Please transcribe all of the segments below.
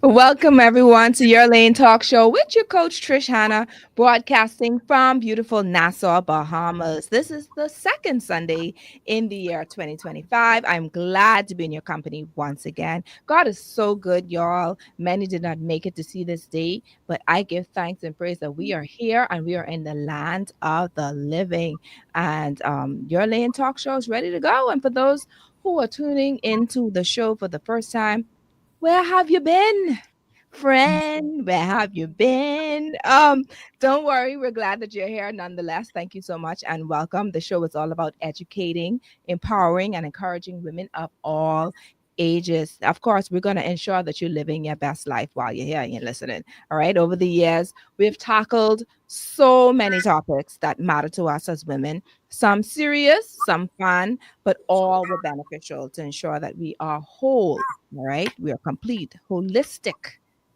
Welcome, everyone, to Your Lane Talk Show with your coach, Chryshawnda, broadcasting from beautiful Nassau, Bahamas. This is the second Sunday in the year 2025. I'm glad to be in your company once again. God is so good, y'all. Many did not make it to see this day, but I give thanks and praise that we are here and we are in the land of the living. And Your Lane Talk Show is ready to go. And for those who are tuning into the show for the first time, where have you been? Friend, where have you been? Don't worry, we're glad that you're here nonetheless. Thank you so much and welcome. The show is all about educating, empowering, and encouraging women of all ages. Of course, we're going to ensure that you're living your best life while you're here and you're listening. All right. Over the years, we've tackled so many topics that matter to us as women, some serious, some fun, but all were beneficial to ensure that we are whole. All right. We are complete, holistic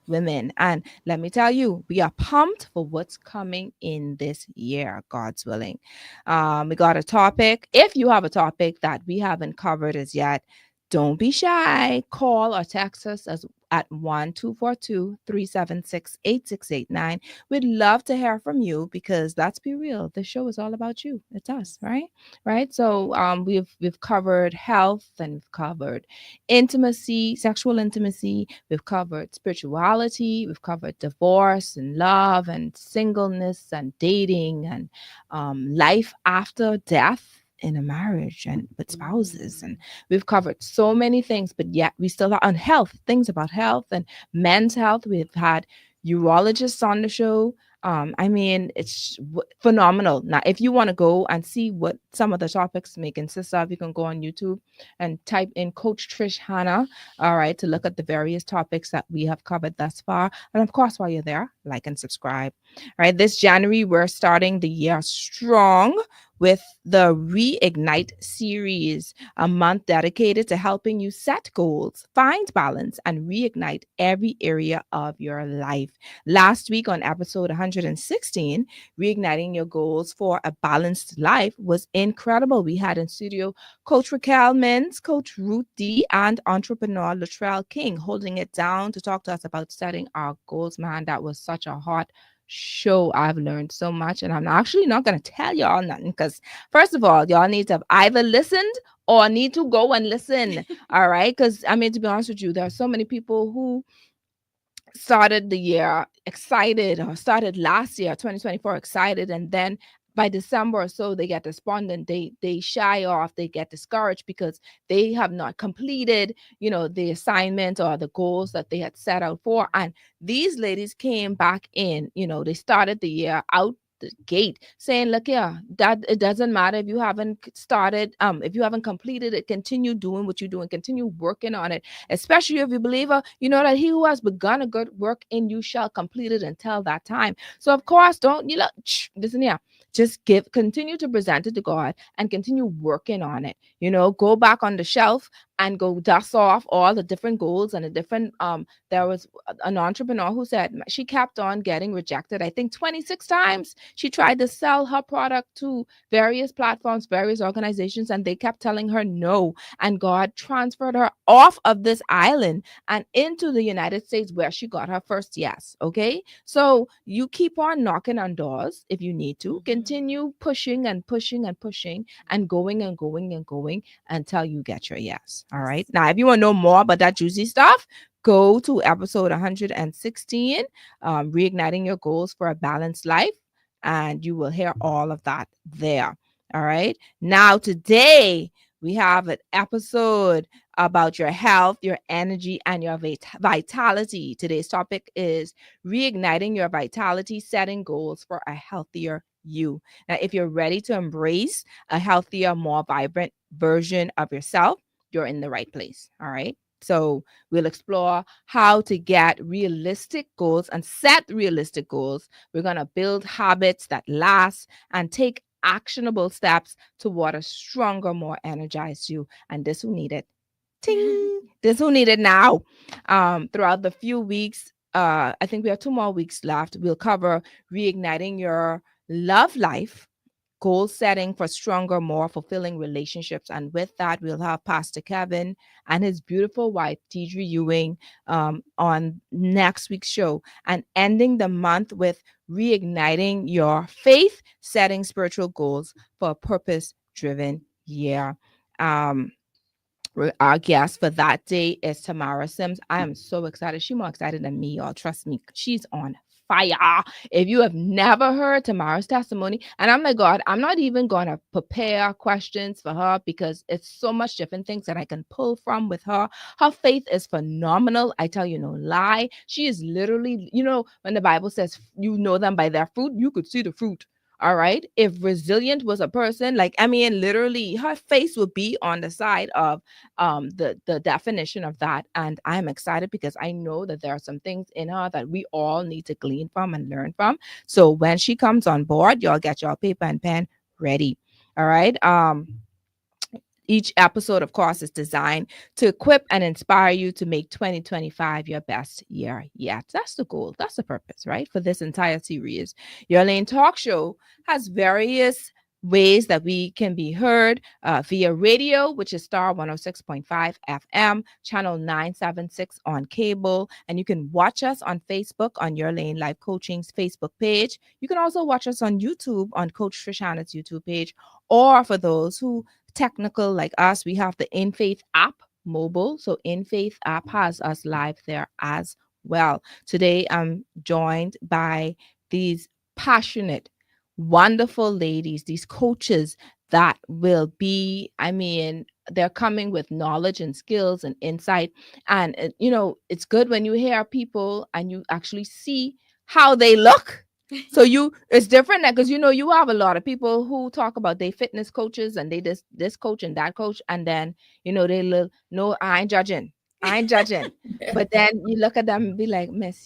women. And let me tell you, we are pumped for what's coming in this year, God's willing. We got a topic. If you have a topic that we haven't covered as yet, don't be shy. Call or text us at 1-242-376-8689. We'd love to hear from you because let's be real, the show is all about you. It's us, right? Right. So we've covered health and we've covered intimacy, sexual intimacy. We've covered spirituality. We've covered divorce and love and singleness and dating and life after death in a marriage and with spouses. And we've covered so many things, but yet we still are on health, things about health and men's health. We've had urologists on the show. I mean, it's phenomenal. Now, if you want to go and see what some of the topics may consist of, you can go on YouTube and type in Coach Chryshawnda, all right, to look at the various topics that we have covered thus far. And of course, while you're there, like and subscribe. All right, this January, we're starting the year strong with the Reignite series, a month dedicated to helping you set goals, find balance, and reignite every area of your life. Last week on episode 116, Reigniting Your Goals for a Balanced Life was incredible. We had in studio Coach Raquel Mins, Coach Ruth D, and entrepreneur Latrell King holding it down to talk to us about setting our goals. Man, that was such a hot show. I've learned so much, and I'm actually not going to tell y'all nothing because, first of all, y'all need to have either listened or need to go and listen. All right. Because, I mean, to be honest with you, there are so many people who started the year excited or started last year 2024 excited, and then by December or so they get despondent, they shy off, they get discouraged because they have not completed, the assignment or the goals that they had set out for. And these ladies came back in, they started the year out the gate saying, look, yeah, that it doesn't matter if you haven't started, if you haven't completed it, continue doing what you're doing, continue working on it, especially if you believer, you know that he who has begun a good work in you shall complete it until that time. So of course, don't listen here, just continue to present it to God and continue working on it. Go back on the shelf and go dust off all the different goals and the different there was an entrepreneur who said she kept on getting rejected. I think 26 times she tried to sell her product to various platforms, various organizations, and they kept telling her no. And God transferred her off of this island and into the United States where she got her first yes. Okay. So you keep on knocking on doors if you need to. Continue pushing and pushing and pushing and going and going and going until you get your yes. All right. Now, if you want to know more about that juicy stuff, go to episode 116, Reigniting Your Goals for a Balanced Life, and you will hear all of that there. All right. Now, today we have an episode about your health, your energy, and your vitality. Today's topic is reigniting your vitality, setting goals for a healthier you. Now, if you're ready to embrace a healthier, more vibrant version of yourself, you're in the right place. All right. So we'll explore how to get realistic goals and set realistic goals. We're going to build habits that last and take actionable steps toward a stronger, more energized you. And this who need it. Ting! This who need it now. Throughout the few weeks, I think we have 2 more weeks left. We'll cover reigniting your love life, goal setting for stronger, more fulfilling relationships. And with that, we'll have Pastor Kevin and his beautiful wife, Deidre Ewing, on next week's show, and ending the month with reigniting your faith, setting spiritual goals for a purpose driven year. Um, our guest for that day is Tamara Sims. I am so excited. She's more excited than me, y'all. Trust me. She's on fire. If you have never heard Tamara's testimony, and I'm like, God, I'm not even going to prepare questions for her because it's so much different things that I can pull from with her. Her faith is phenomenal. I tell you no lie. She is literally, when the Bible says you know them by their fruit, you could see the fruit. All right. If resilient was a person, like, I mean, literally her face would be on the side of the definition of that. And I'm excited because I know that there are some things in her that we all need to glean from and learn from. So when she comes on board, y'all get your paper and pen ready. All right. Each episode, of course, is designed to equip and inspire you to make 2025 your best year yet. That's the goal. That's the purpose, right? For this entire series. Your Lane Talk Show has various ways that we can be heard via radio, which is Star 106.5 FM, channel 976 on cable. And you can watch us on Facebook on Your Lane Life Coaching's Facebook page. You can also watch us on YouTube on Coach Chryshawnda's YouTube page. Or for those who technical like us, we have the In Faith app mobile. So In Faith app has us live there as well. Today, I'm joined by these passionate, wonderful ladies, these coaches that will be, I mean, they're coming with knowledge and skills and insight. And, it's good when you hear people and you actually see how they look. So it's different because you have a lot of people who talk about they fitness coaches and they this coach and that coach, and then they no, I ain't judging. I ain't judging. But then you look at them and be like, Miss,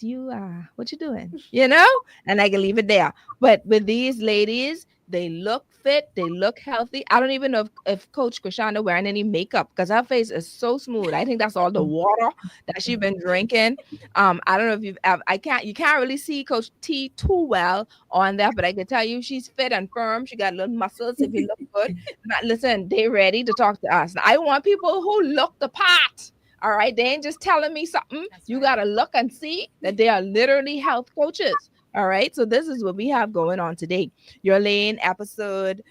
what you doing? And I can leave it there. But with these ladies, they look fit, they look healthy. I don't even know if Coach Chryshawnda wearing any makeup because her face is so smooth. I think that's all the water that she's been drinking. I don't know if you can't really see Coach T too well on there, but I can tell you she's fit and firm. She got little muscles if you look good. But listen, they ready to talk to us. Now, I want people who look the part. All right. They ain't just telling me something. That's You right. got to look and see that they are literally health coaches. All right. So this is what we have going on today. Your Lane episode,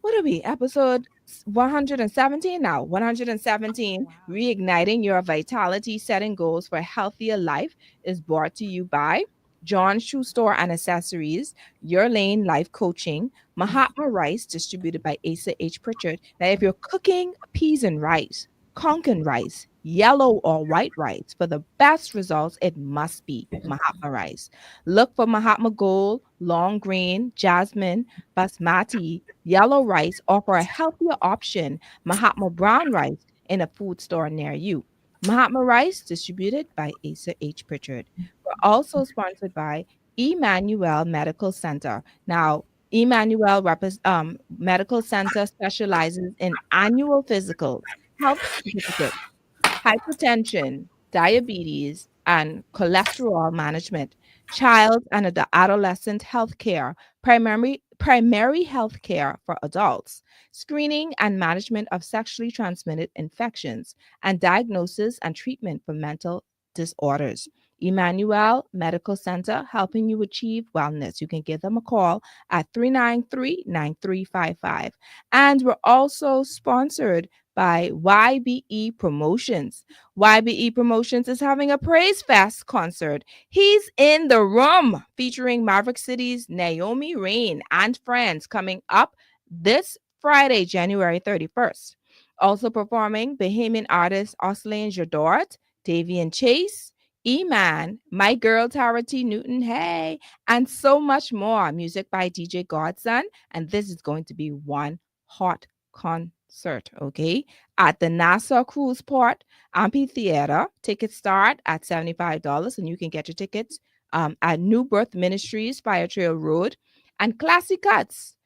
what are we? Episode 117 now. 117, Wow. Reigniting Your Vitality, Setting Goals for a Healthier Life, is brought to you by John Shoe Store and Accessories, Your Lane Life Coaching, Mahatma Rice, distributed by Asa H. Pritchard. Now, if you're cooking peas and rice, Konkan rice, yellow or white rice, for the best results, it must be Mahatma Rice. Look for Mahatma Gold, Long Grain, Jasmine, Basmati, yellow rice, or for a healthier option, Mahatma brown rice in a food store near you. Mahatma Rice, distributed by Asa H. Pritchard. We're also sponsored by Emmanuel Medical Center. Now, Medical Center specializes in annual physicals, health certificates, hypertension, diabetes, and cholesterol management, child and adolescent health care, primary health care for adults, screening and management of sexually transmitted infections, and diagnosis and treatment for mental disorders. Emmanuel Medical Center, helping you achieve wellness. You can give them a call at 393-9355. And we're also sponsored by YBE Promotions. YBE Promotions is having a Praise Fest concert. He's in the room featuring Maverick City's Naomi Rain and friends coming up this Friday, January 31st. Also performing Bahamian artists Oslane Jadort, Davian Chase, E-Man, My Girl Tara T. Newton, hey, and so much more. Music by DJ Godson. And this is going to be one hot concert, okay? At the Nassau Cruise Port Amphitheater. Tickets start at $75, and you can get your tickets at New Birth Ministries, Fire Trail Road, and Classy Cuts,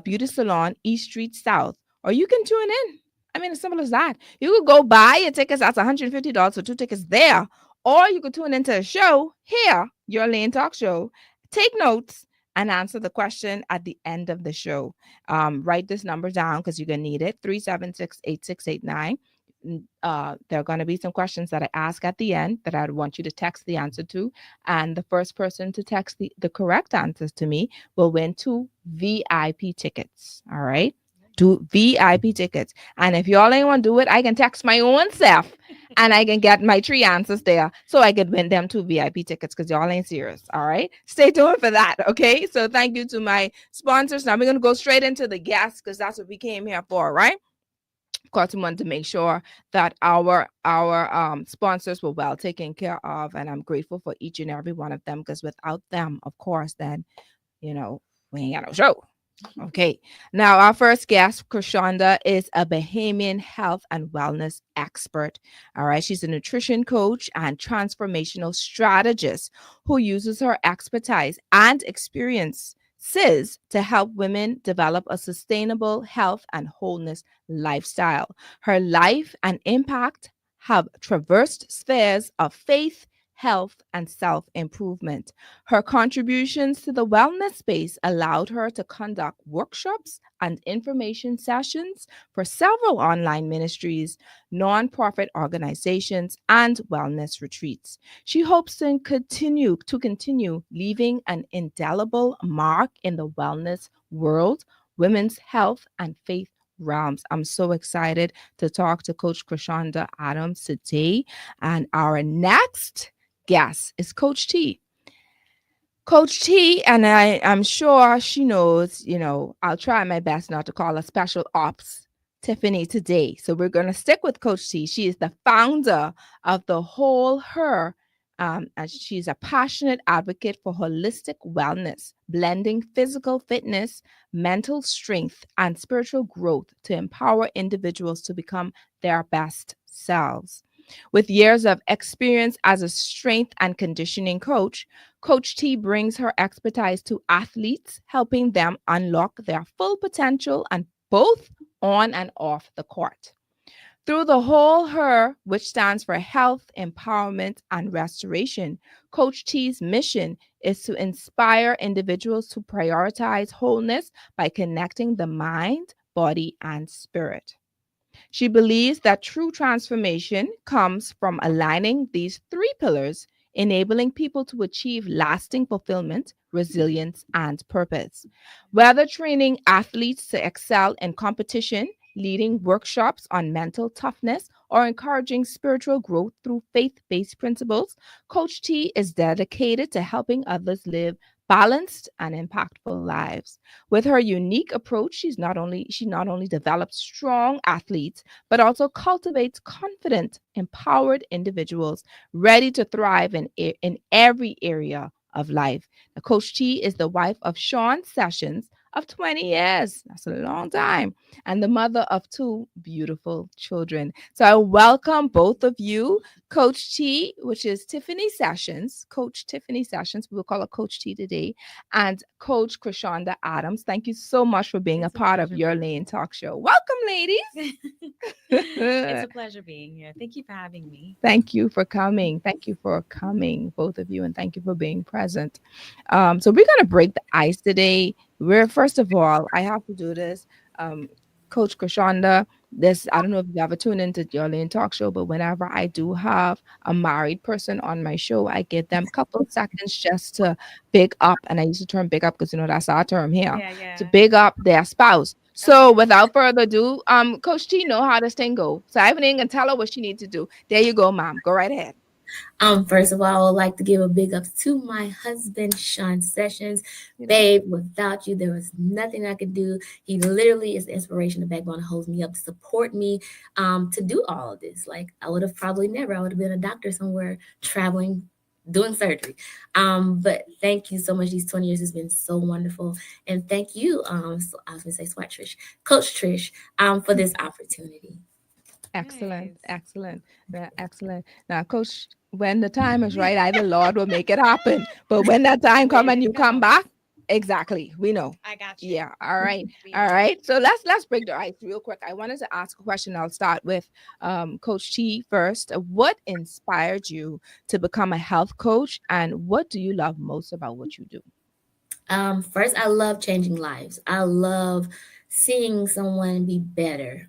Beauty Salon, East Street South. Or you can tune in. I mean, as simple as that. You could go buy your tickets. That's $150 for two tickets there. Or you could tune into a show here, Your Lane Talk Show. Take notes and answer the question at the end of the show. Write this number down because you're going to need it: 376-8689. There are going to be some questions that I ask at the end that I want you to text the answer to. And the first person to text the correct answers to me will win 2 VIP tickets. All right. 2 VIP tickets. And if y'all ain't want to do it, I can text my own self and I can get my 3 answers there so I could win them 2 VIP tickets because y'all ain't serious. All right. Stay tuned for that. Okay. So thank you to my sponsors. Now we're going to go straight into the guests because that's what we came here for, right? Of course, we wanted to make sure that our sponsors were well taken care of, and I'm grateful for each and every one of them because without them, of course, then you know we ain't got no show. Okay. Now, our first guest, Chryshawnda, is a Bahamian health and wellness expert. All right. She's a nutrition coach and transformational strategist who uses her expertise and experiences to help women develop a sustainable health and wholeness lifestyle. Her life and impact have traversed spheres of faith, health, and self improvement. Her contributions to the wellness space allowed her to conduct workshops and information sessions for several online ministries, nonprofit organizations, and wellness retreats. She hopes to continue leaving an indelible mark in the wellness world, women's health, and faith realms. I'm so excited to talk to Coach Chryshawnda Adams today. And our next guest is Coach T. Coach T, and I'm sure she knows, I'll try my best not to call her special ops Tiffany today. So we're going to stick with Coach T. She is the founder of the Whole Her, and she's a passionate advocate for holistic wellness, blending physical fitness, mental strength, and spiritual growth to empower individuals to become their best selves. With years of experience as a strength and conditioning coach, Coach T brings her expertise to athletes, helping them unlock their full potential and both on and off the court. Through the Whole Her, which stands for health, empowerment, and restoration, Coach T's mission is to inspire individuals to prioritize wholeness by connecting the mind, body, and spirit. She believes that true transformation comes from aligning these 3 pillars, enabling people to achieve lasting fulfillment, resilience, and purpose. Whether training athletes to excel in competition, leading workshops on mental toughness, or encouraging spiritual growth through faith based principles, Coach T is dedicated to helping others live balanced and impactful lives. With her unique approach, she not only develops strong athletes, but also cultivates confident, empowered individuals ready to thrive in every area of life. Now, Coach T is the wife of Sean Sessions of 20 years. That's a long time. And the mother of 2 beautiful children. So I welcome both of you, Coach T, which is Tiffany Sessions, Coach Tiffany Sessions. We'll call her Coach T today, and Coach Chryshawnda Adams. Thank you so much for being a It's a part of pleasure Your being Lane here. Talk Show. Welcome, ladies. It's a pleasure being here. Thank you for having me. Thank you for coming. Thank you for coming, both of you, and thank you for being present. So we're gonna break the ice today. We're first of all, I have to do this. Um, Coach Chryshawnda, this I don't know if you ever tune into your Lane Talk Show, but whenever I do have a married person on my show, I give them a couple of seconds just to big up, and I use the term big up because that's our term here, Yeah, to yeah. big up their spouse. So Okay. without further ado, Coach T know how this thing go. So I haven't even tell her what she needs to do. There you go, mom. Go right ahead. First of all, I would like to give a big up to my husband, Sean Sessions. Beautiful. Babe, without you, there was nothing I could do. He literally is the inspiration, the backbone, holds me up, to support me, to do all of this. Like I would have probably never. I would have been a doctor somewhere, traveling, doing surgery. But thank you so much. These 20 years has been so wonderful, and thank you. So I was gonna say, Swat Trish, Coach Trish, for this opportunity. Excellent, Nice. excellent, excellent. Now, Coach, when the time is right, either Lord will make it happen. But when that time come There and you you come go. back, exactly, we know. I got you. Yeah. All right. We All know. right. So let's break the ice real quick. I wanted to ask a question. I'll start with Coach T first. What inspired you to become a health coach, and what do you love most about what you do? First, I love changing lives. I love seeing someone be better,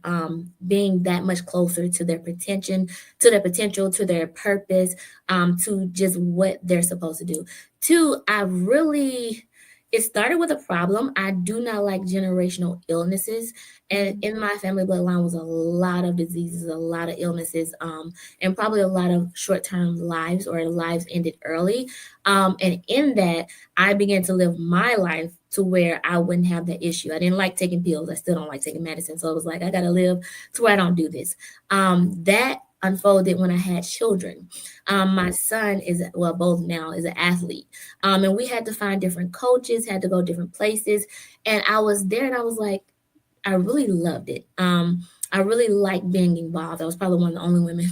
being that much closer to their potential, to their purpose, to just what they're supposed to do. Two, it started with a problem. I do not like generational illnesses. And in my family bloodline was a lot of diseases, a lot of illnesses, and probably a lot of short-term lives or lives ended early. And in that, I began to live my life to where I wouldn't have that issue. I didn't like taking pills. I still don't like taking medicine. So it was like, I got to live to where I don't do this. That unfolded when I had children. My son is, well, both now is an athlete. And we had to find different coaches, had to go different places. And I was there and I was like, I really loved it. I really liked being involved. I was probably one of the only women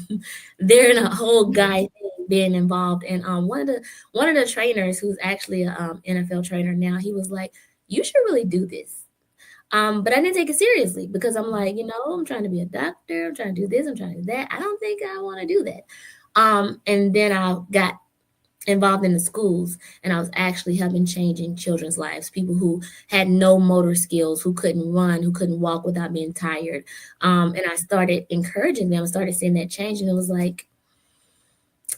there in a whole guy thing being involved. And one of the trainers, who's actually a NFL trainer now, he was like, "You should really do this." But I didn't take it seriously because I'm like, I'm trying to be a doctor. I'm trying to do this. I'm trying to do that. I don't think I want to do that. And then I got involved in the schools, and I was actually helping changing children's lives, people who had no motor skills, who couldn't run, who couldn't walk without being tired. And I started encouraging them, started seeing that change, and it was like,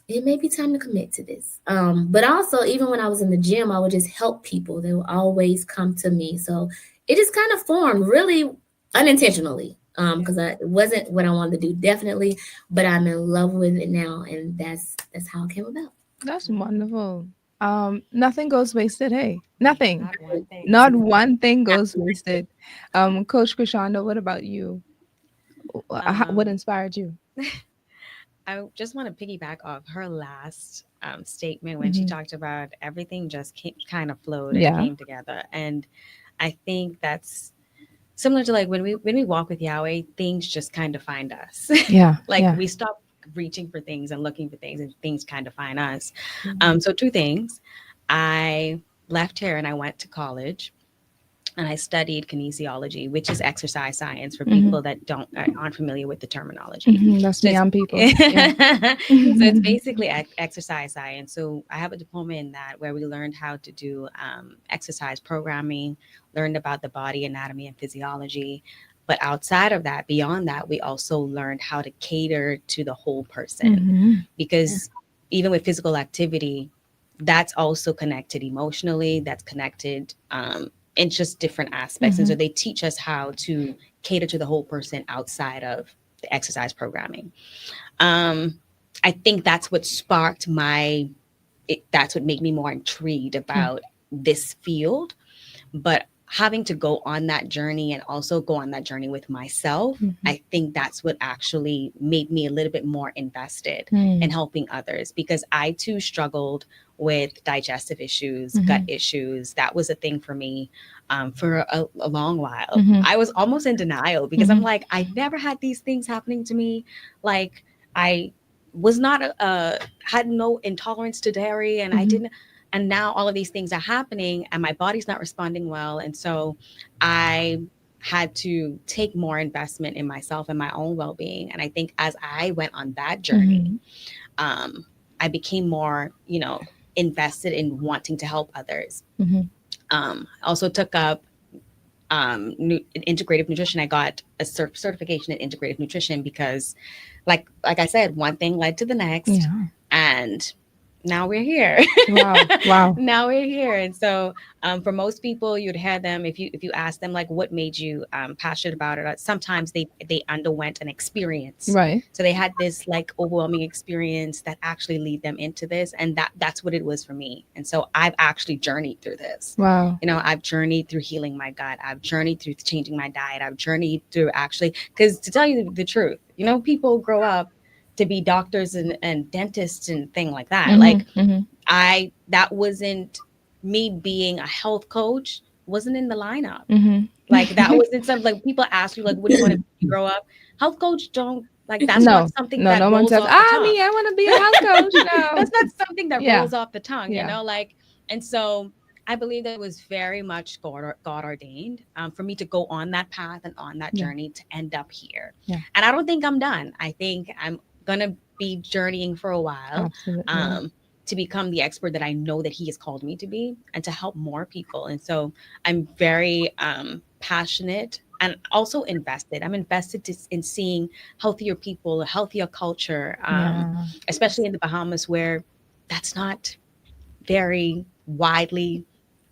it may be time to commit to this. But also, even when I was in the gym, I would just help people. They would always come to me. So it just kind of formed really unintentionally, because it wasn't what I wanted to do, definitely, but I'm in love with it now, and that's how it came about. That's wonderful. Nothing goes wasted. Hey, nothing. Not one thing. Not one thing goes wasted. Coach Chryshawnda, what about you? What Um, inspired you? I just want to piggyback off her last statement when she Hmm. talked about everything just kind of flowed and Yeah. came together. And I think that's similar to like when we walk with Yahweh, things just kind of find us. Yeah. Like Yeah. we stop reaching for things and looking for things, and things kind of find us. Mhm. So two things. I left here and I went to college and I studied kinesiology, which is exercise science for Mhm. people that aren't familiar with the terminology. That's So me it's on people. Yeah. so it's basically exercise science. So I have a diploma in that where we learned how to do exercise programming, learned about the body anatomy and physiology. But outside of that, beyond that, we also learned how to cater to the whole person Mhm. because even with physical activity, that's also connected emotionally, that's connected in just different aspects. And so Mhm. they teach us how to cater to the whole person outside of the exercise programming. Um, I think that's what sparked that's what made me more intrigued Yeah. about this field. But having to go on that journey and also go on that journey with myself, Mhm. I think that's what actually made me a little bit more invested in Mm. helping others because I too struggled with digestive issues, gut Mhm. issues. That was a thing for me for a long while. Mhm. I was almost in denial because I'm Mhm. like, I never had these things happening to me. Like, I was not had no intolerance to dairy, and I Mhm. didn't, and now all of these things are happening and my body's not responding well, and so I had to take more investment in myself and my own well-being. And I think as I went on that journey, Mhm. um, I became more, invested in wanting to help others. Mhm. I also took up integrative nutrition. I got a certification in integrative nutrition because, like I said, one thing led to the next, Yeah. and now we're here. Wow. Wow. Now we're here. And so for most people, you'd hear them if you ask them like what made you passionate about it. Sometimes they underwent an experience, Right. so they had this like overwhelming experience that actually lead them into this, and that's what it was for me. And so I've actually journeyed through this. Wow. I've journeyed through healing my gut, I've journeyed through changing my diet, I've journeyed through actually, because to tell you the truth, people grow up to be doctors and dentists and thing like that. Like, Mhm. Mhm. that wasn't me. Being a health coach wasn't in the lineup. Mhm. Like, that wasn't something, like, people ask you like, what do you want to be when you grow up? Health coach don't, like, that's not No. something No. that No one rolls says, off the "Ah, tongue. me, I want to be a health coach." No. That's not something that Yeah. rolls off the tongue, Yeah. like. And so I believe that it was very much God ordained, for me to go on that path and on that Yeah. journey to end up here. Yeah. And I don't think I'm done. I think I'm gonna be journeying for a while. Absolutely. Um, to become the expert that I know that he has called me to be, and to help more people. And so I'm very passionate and also invested. I'm invested in seeing healthier people, a healthier culture, Yeah. especially in the Bahamas, where that's not very widely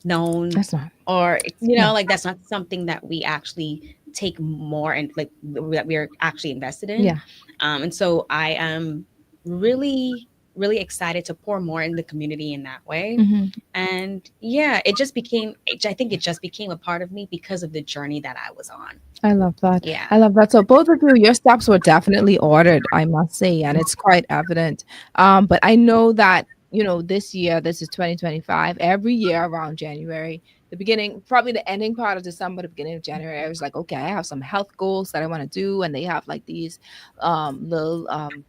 known, That's not. or No. like that's not something that we actually take more, and like that we're actually invested in. Yeah. And so I am really really excited to pour more in the community in that way. Hmm. And yeah, I think it just became a part of me because of the journey that I was on. I love that. Yeah. I love that. So both of you, your steps were definitely ordered, I must say, and it's quite evident. But I know that, this year, this is 2025, every year around January, the beginning, probably the ending part of December, the beginning of January, I was like, okay, I have some health goals that I want to do. And they have like these little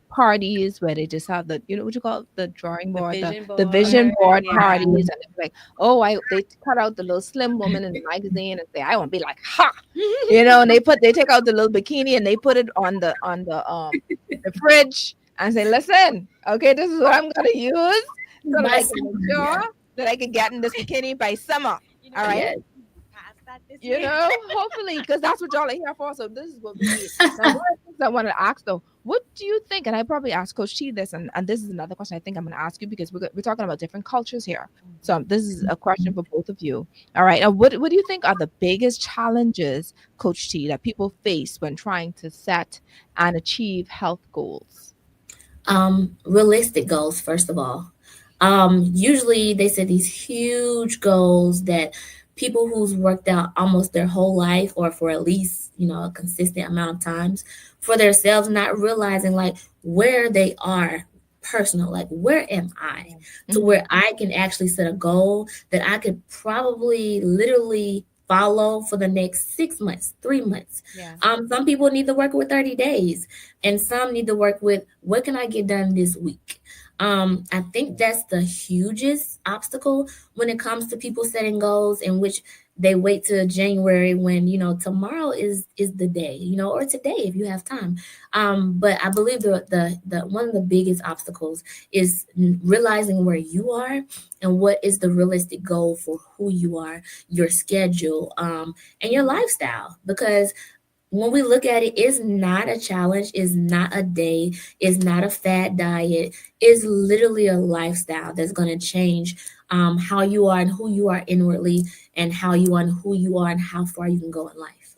parties where they just have the, what you call it, the drawing The board, the, vision the vision board. board Yeah. parties. And it's like, oh, they cut out the little slim woman in the magazine and say, I want to be like, ha, and they take out the little bikini and they put it on the fridge and say, listen, okay, this is what I'm gonna use so that By I can make summer, sure yeah. that I can get in this bikini by summer. All right. Yes. Past that this year. Hopefully, because that's what y'all are here for. So this is what we need. Now, one of the things I want to ask though, what do you think? And I probably asked Coach T this, and this is another question I think I'm going to ask you because we're talking about different cultures here. So this is a question for both of you. All right. What do you think are the biggest challenges, Coach T, that people face when trying to set and achieve health goals? Realistic goals, first of all. Usually they set these huge goals that people who's worked out almost their whole life or for at least, a consistent amount of times for themselves, not realizing like where they are personal, like where am I, to Hmm. where I can actually set a goal that I could probably literally follow for the next 6 months, 3 months. Yeah. Some people need to work with 30 days, and some need to work with what can I get done this week. I think that's the hugest obstacle when it comes to people setting goals, in which they wait till January when tomorrow is the day, or today if you have time. But I believe the one of the biggest obstacles is realizing where you are and what is the realistic goal for who you are, your schedule, and your lifestyle. Because when we look at it, it's not a challenge, it's not a day, it's not a fad diet, it's literally a lifestyle that's going to change how you are and who you are inwardly, and how you are and who you are and how far you can go in life.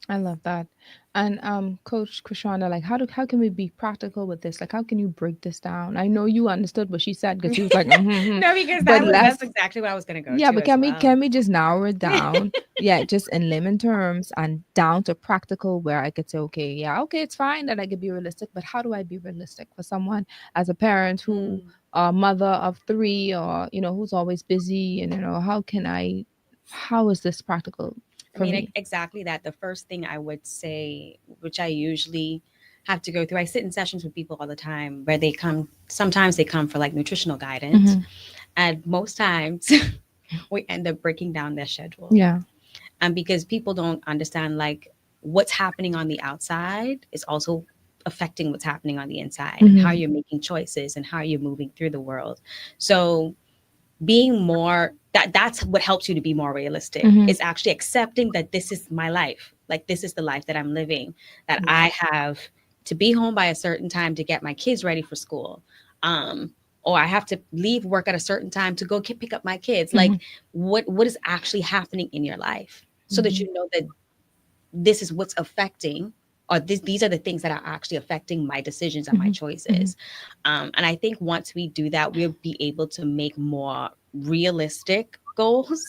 I love that. And Coach Chryshawnda, like how can we be practical with this? Like how can you break this down? I know you understood what she said because she was like, No, because but that's let's exactly what I was gonna go yeah, to but as well. can we just narrow it down? Yeah, just in layman terms and down to practical where I could say, okay, yeah, okay, it's fine that I could be realistic, but how do I be realistic for someone as a parent who Mm. mother of three or who's always busy and how is this practical I for mean, me? exactly that. The first thing I would say, which I usually have to go through, I sit in sessions with people all the time where sometimes they come for like nutritional guidance. Hmm. And most times we end up breaking down their schedule. Yeah. And because people don't understand, like, what's happening on the outside is also affecting what's happening on the inside, and how Hmm. you're making choices and how you're moving through the world. So being more that's what helps you to be more realistic, Hmm. is actually accepting that this is my life, like this is the life that I'm living, that Yeah. I have to be home by a certain time to get my kids ready for school, um or I have to leave work at a certain time to go pick up my kids. Like, Hmm. what is actually happening in your life, so that Hmm. you know that this is what's affecting, or these are the things that are actually affecting my decisions and my Hmm. Hmm. choices. And I think once we do that, we'll be able to make more realistic goals,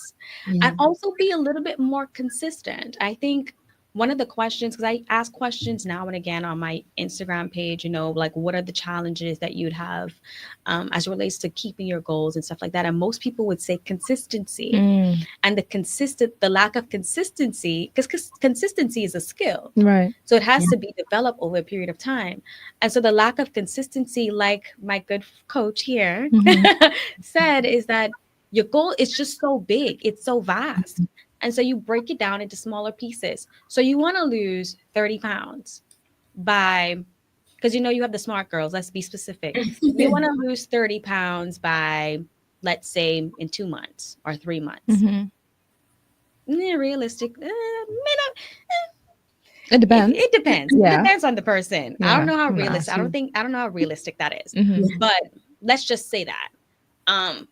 Yeah. and also be a little bit more consistent. I think one of the questions, because I ask questions now and again on my Instagram page, like, what are the challenges that you'd have, as it relates to keeping your goals and stuff like that, and most people would say consistency. Mm. And the lack of consistency, because consistency is a skill, Right. so it has Yeah. to be developed over a period of time. And so the lack of consistency, like my good coach here Hmm. said, is that your goal is just so big, it's so vast. And so you break it down into smaller pieces. So you want to lose 30 pounds by because you have the smart girls. Let's be specific. If you want to lose 30 pounds by, let's say, in 2 months or 3 months, Mm-hmm. realistic, may not, It it, depends. it depends. It Yeah. depends on the person. I don't Yeah. know how I'm gonna realistic. ask you. I don't know how realistic that is. Mm-hmm. Yeah. But let's just say that. Um,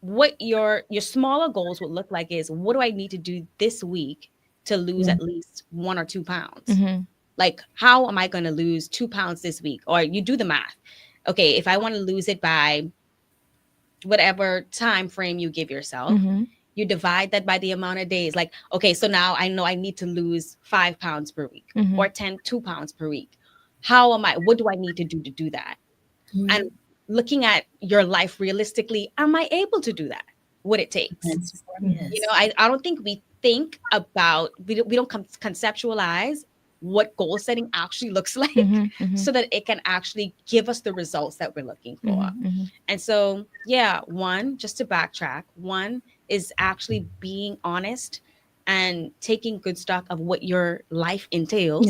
what your smaller goals would look like is, what do I need to do this week to lose Yeah. at least 1 or 2 pounds? Mm-hmm. Like, how am I going to lose 2 pounds this week? Or you do the math. Okay, if I want to lose it by whatever time frame you give yourself, Mm-hmm. you divide that by the amount of days. Like, okay, so now I know I need to lose 5 pounds per week, Mm-hmm. or 2 pounds per week. How am I? What do I need to do that? And Right. looking at your life realistically, am I able to do that? What it takes? That's Mm-hmm. yes. I don't think we think about, we don't conceptualize what goal setting actually looks like, Mm-hmm. Mm-hmm. so that it can actually give us the results that we're looking for. Mm-hmm. And so, yeah, one, just to backtrack, one is actually being honest and taking good stock of what your life Yeah. entails,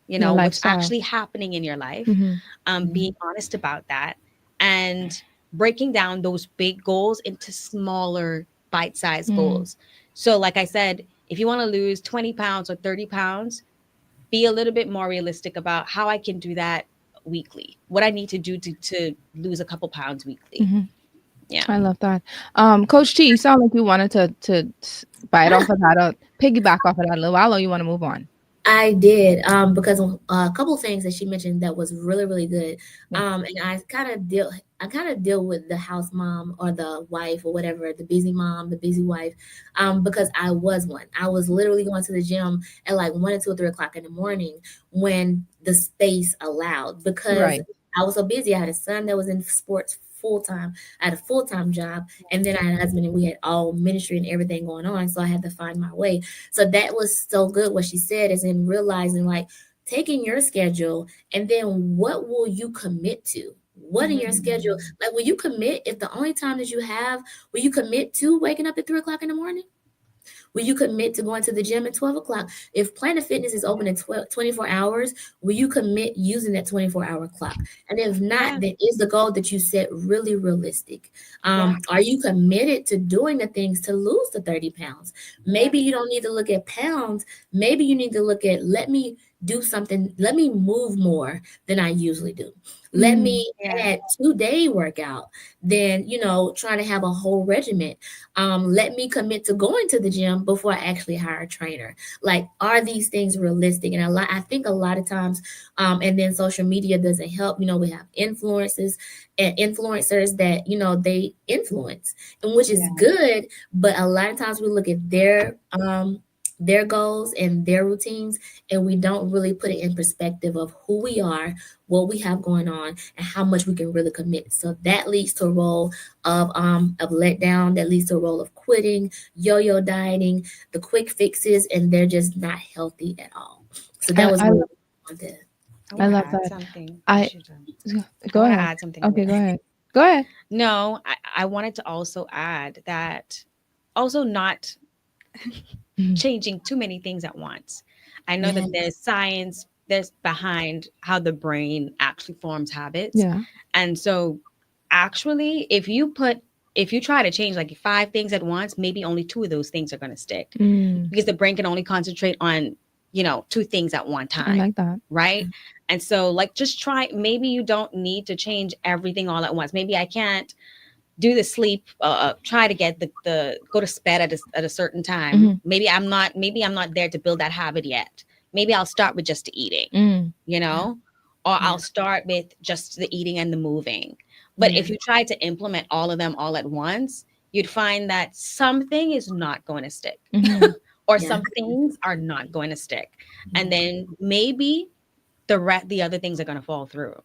Your what's lifestyle. actually happening in your life, Mm-hmm. being honest about that, and breaking down those big goals into smaller bite-sized Mm. goals. So like I said, if you want to lose 20 pounds or 30 pounds, be a little bit more realistic about how I can do that weekly, what I need to do to lose a couple pounds weekly. Mm-hmm. Yeah. I love that. Coach T, you sound like you wanted to bite off of that, piggyback off of that a little while, or you want to move on? I did, because a couple things that she mentioned that was really, really good. Yeah. And I kind of deal with the house mom or the wife or whatever, the busy mom, the busy wife, because I was one. I was literally going to the gym at like 1 or 2 or 3 o'clock in the morning when the space allowed, because Right. I was so busy. I had a son that was in sports full time. I had a full time job, and then I had a husband, and we had all ministry and everything going on. So I had to find my way. So that was so good. What she said is in realizing, like, taking your schedule and then what will you commit to? What in Mhm. your schedule? Like, will you commit if the only time that you have, will you commit to waking up at 3 o'clock in the morning? Will you commit to going to the gym at 12 o'clock? If Planet Fitness is open at 24 hours, will you commit using that 24-hour clock? And if not, Yeah. then is the goal that you set really realistic? Yeah. Are you committed to doing the things to lose the 30 pounds? Yeah. Maybe you don't need to look at pounds. Maybe you need to look at, let me do something, let me move more than I usually do. Let Mm. me Yeah. add 2-day workout than, trying to have a whole regiment. Let me commit to going to the gym before I actually hire a trainer. Like, are these things realistic? And I think a lot of times, and then social media doesn't help. We have influencers that they influence, and which is Yeah. good. But a lot of times we look at their goals and their routines, and we don't really put it in perspective of who we are, what we have going on, and how much we can really commit. So that leads to a role of letdown, that leads to a role of quitting, yo-yo dieting, the quick fixes, and they're just not healthy at all. So that I was I, really on that. I I want to love add that. something. Oh, I shoot. I go want to ahead. add something Okay, quick. go ahead. Go ahead. No, I wanted to also add that, also not Mhm. changing too many things at once. I know that Yes. there's science there's behind how the brain actually forms habits. Yeah. And so actually, if you try to change like 5 things at once, maybe only 2 of those things are going to stick, Mm. because the brain can only concentrate on 2 things at one I time, like that. right? And so, like, just try. Maybe you don't need to change everything all at once. Maybe I can't do the sleep, try to get the go to bed at a certain time. Mm-hmm. Maybe I'm not there to build that habit yet. Maybe I'll start with just the eating, Mm. you Yeah. know or Yeah. I'll start with just the eating and the moving. But Yeah. if you try to implement all of them all at once, you'd find that something is not going to stick, Mm-hmm. or Yeah. some things are not going to stick, and Yeah. then maybe the other things are going to fall through.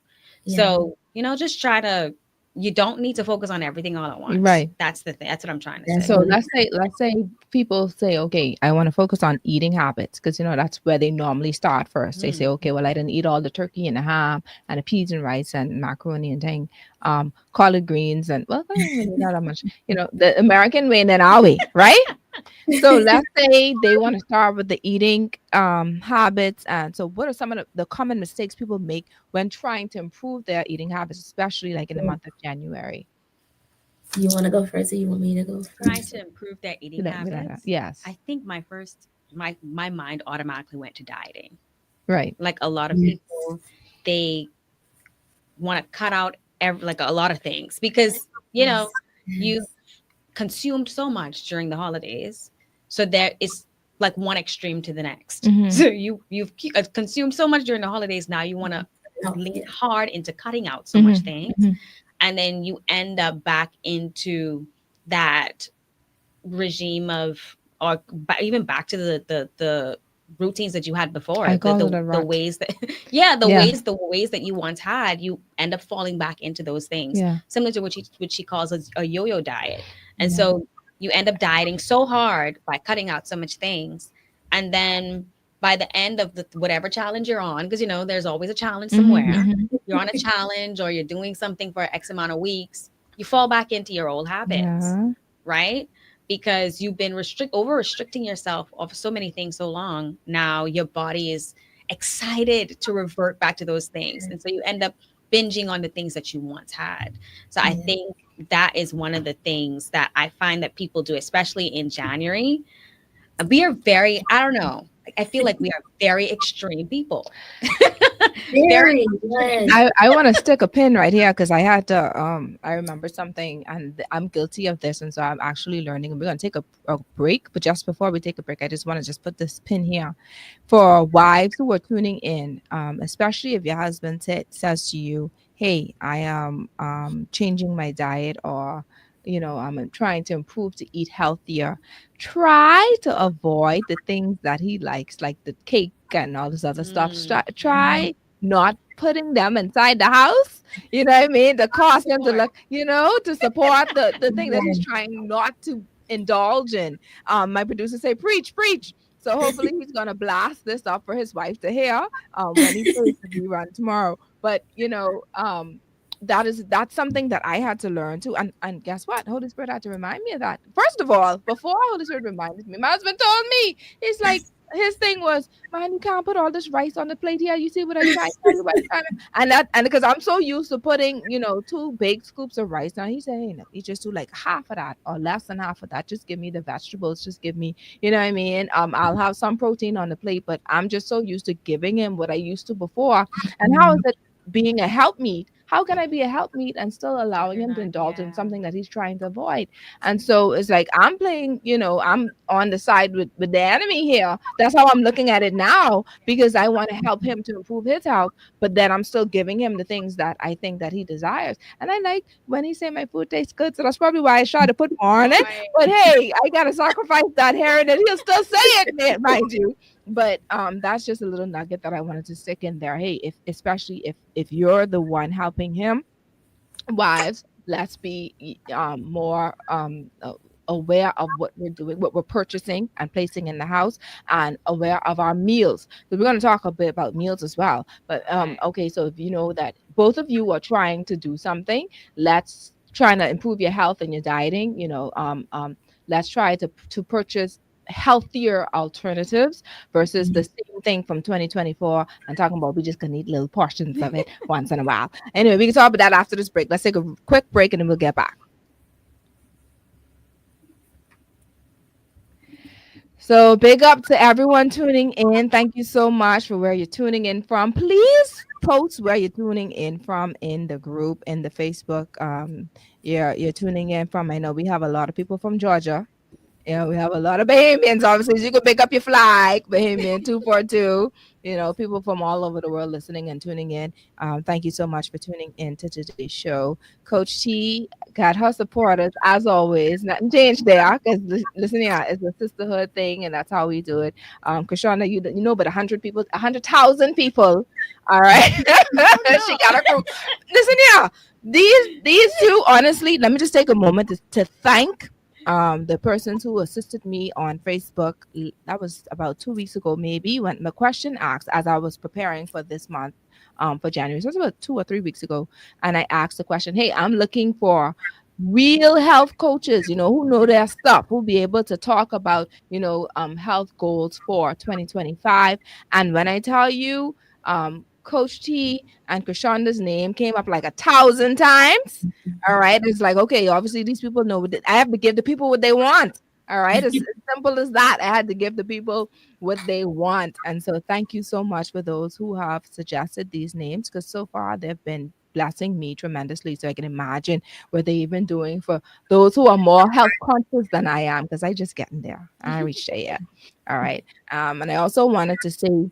Yeah. So, just try to, you don't need to focus on everything all at once. Right. That's the thing. That's what I'm trying to That's say. So really let's say people say, okay, I want to focus on eating habits, because that's where they normally start first. They say, Mm. okay, well, I didn't eat all the turkey and the ham and the peas and rice and macaroni and thing. collard greens and, well, I don't really not that much, the American way and then our way, right? So let's say they want to start with the eating habits. And so what are some of the common mistakes people make when trying to improve their eating habits, especially like in the month of January? You want to go first, or you want me to go Trying first? to improve their eating habits. Yes. I think my mind automatically went to dieting. Right. Like a lot of Yes. people, they want to cut out like a lot of things because Yes. you consumed so much during the holidays. So there is like one extreme to the next. Mm-hmm. So you've consumed so much during the holidays. Now you want to Oh, lean yeah. hard into cutting out so much things, Mm-hmm. and then you end up back into that regime of, or even back to the routines that you had before, I the call the, it a the rut. ways that yeah, Yeah. the ways that you once had, you end up falling back into those things, Yeah. similar to what she calls a yo-yo diet. And Yeah. so you end up dieting so hard by cutting out so much things, and then by the end of the whatever challenge you're on, because there's always a challenge Mm-hmm. somewhere, Mm-hmm. you're on a challenge or you're doing something for X amount of weeks, you fall back into your old habits, Yeah. right? Because you've been over restricting yourself of so many things so long. Now your body is excited to revert back to those things. And so you end up binging on the things that you once had. So I Yeah. think that is one of the things that I find that people do, especially in January. We are very, I don't know, I feel like we are very extreme people. Very Very, extreme. yes. I want to stick a pin right here because I had to I remember something and I'm guilty of this, and so I'm actually learning, and we're gonna take a break. But just before we take a break, I just want to just put this pin here for wives who are tuning in, especially if your husband says to you, "Hey, I am changing my diet," or I'm trying to improve to eat healthier. Try to avoid the things that he likes, like the cake and all this other stuff. Mhm. Try not putting them inside the house. You know what I mean? The cost him to Sure. look, to support the thing that he's Yes. trying not to indulge in. My producer say, preach, preach. So hopefully he's gonna blast this up for his wife to hear when he plays the rerun tomorrow. But that's something that I had to learn too. And guess what? Holy Spirit had to remind me of that. First of all, before Holy Spirit reminded me, my husband told me, he's like, his thing was, man, you can't put all this rice on the plate here. You see what I try to tell you? What I try to-" and because I'm so used to putting, two big scoops of rice. Now he said, hey, no, you just do like half of that or less than half of that. Just give me the vegetables. Just give me, you know what I mean? I'll have some protein on the plate, but I'm just so used to giving him what I used to before. And how is it being a helpmeet? How can I be a helpmeet and still If allowing you're him to not, indulge in yeah. something that he's trying to avoid? And so it's like I'm playing, I'm on the side with the enemy here. That's how I'm looking at it now because I want to help him to improve his health, but then I'm still giving him the things that I think that he desires. And I like when he say my food tastes good, so that's probably why I try to put more on it. Right. But hey, I gotta sacrifice that hair, and then he'll still say it, mind you. But that's just a little nugget that I wanted to stick in there. Hey, if especially if you're the one helping him, wives, let's be more aware of what we're doing, what we're purchasing and placing in the house, and aware of our meals. So we're going to talk a bit about meals as well. But Okay. okay, so if you know that both of you are trying to do something, let's trying to improve your health and your dieting. Let's try to purchase healthier alternatives versus the same thing from 2024 and talking about we just gonna eat little portions of it once in a while. Anyway, we can talk about that after this break. Let's take a quick break and then we'll get back. So big up to everyone tuning in. Thank you so much for where you're tuning in from. Please post where you're tuning in from in the group, in the Facebook. You're tuning in from. I know we have a lot of people from Georgia. Yeah, we have a lot of Bahamians. Obviously, you can pick up your flag, Bahamian 242. People from all over the world listening and tuning in. Thank you so much for tuning in to today's show. Coach T got her supporters as always. Nothing changed there because listen, yeah, it's a sisterhood thing, and that's how we do it. Chryshawnda, but 100 people, 100,000 people. All right, Oh she no. got her crew. Listen, yeah, these two. Honestly, let me just take a moment to thank The persons who assisted me on Facebook, that was about 2 weeks ago, maybe, when the question asked as I was preparing for this month, for January. So it was about 2 or 3 weeks ago. And I asked the question, hey, I'm looking for real health coaches, who know their stuff, who'll be able to talk about, health goals for 2025. And when I tell you, Coach T and Chryshawnda's name came up like 1,000 times. All right. It's like, okay, obviously these people know I have to give the people what they want. All right. It's as simple as that. I had to give the people what they want. And so thank you so much for those who have suggested these names, because so far they've been blessing me tremendously. So I can imagine what they've been doing for those who are more health conscious than I am, because I just getting there. I reached there yet. All right. And I also wanted to say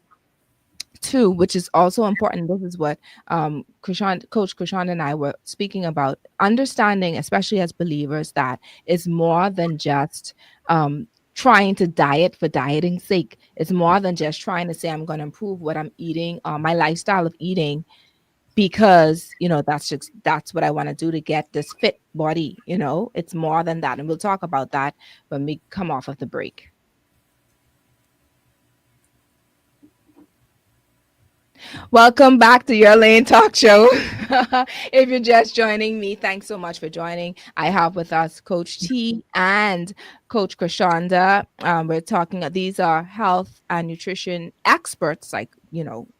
too, which is also important. This is what Coach Krishan and I were speaking about, understanding, especially as believers, that it's more than just trying to diet for dieting's sake. It's more than just trying to say I'm going to improve what I'm eating, my lifestyle of eating, because that's what I want to do to get this fit body. It's more than that, and we'll talk about that when we come off of the break. Welcome back to Your Lane Talk Show. If you're just joining me, thanks so much for joining. I have with us Coach T and Coach Chryshawnda. We're talking, these are health and nutrition experts, like,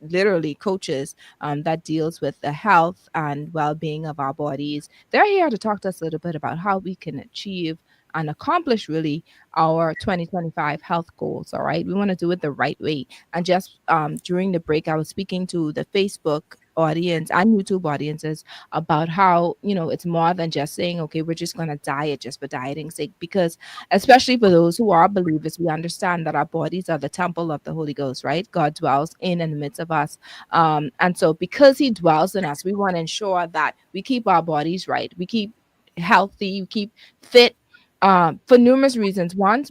literally coaches that deals with the health and well-being of our bodies. They're here to talk to us a little bit about how we can achieve and accomplish really our 2025 health goals. All right. We want to do it the right way. And just during the break, I was speaking to the Facebook audience and YouTube audiences about how, it's more than just saying, okay, we're just going to diet just for dieting's sake. Because especially for those who are believers, we understand that our bodies are the temple of the Holy Ghost, right? God dwells in and midst of us. And so because he dwells in us, we want to ensure that we keep our bodies right. We keep healthy, we keep fit, for numerous reasons. One,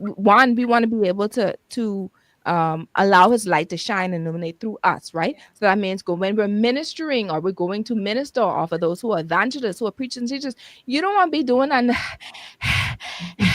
we want to be able to allow his light to shine and illuminate through us, right? So that means when we're ministering, or we're going to minister, or for those who are evangelists, who are preachers, teachers, you don't want to be doing and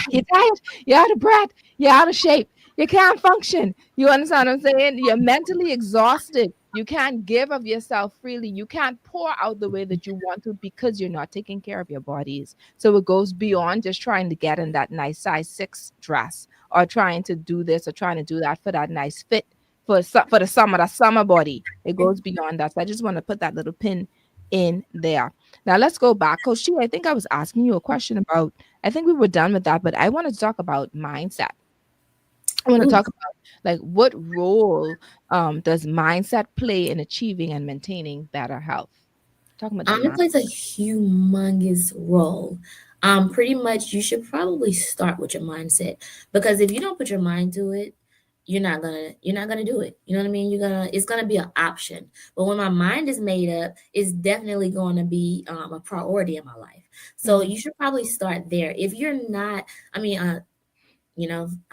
you're tired, you're out of breath, you're out of shape, you can't function. You understand what I'm saying? You're mentally exhausted. You can't give of yourself freely. You can't pour out the way that you want to, because you're not taking care of your bodies. So it goes beyond just trying to get in that nice size 6 dress, or trying to do this or trying to do that for that nice fit for the summer, that summer body. It goes beyond that. So I just want to put that little pin in there. Now let's go back. Coach T, I think I was asking you a question about, I think we were done with that, but I wanted to talk about mindset. I want to Ooh, talk about, like, what role does mindset play in achieving and maintaining better health? Talking about that it mind. plays a humongous role. Pretty much you should probably start with your mindset, because if you don't put your mind to it, you're not gonna do it. You know what I mean? It's gonna be an option. But when my mind is made up, it's definitely going to be a priority in my life. So Mhm. you should probably start there. If you're not, I mean, I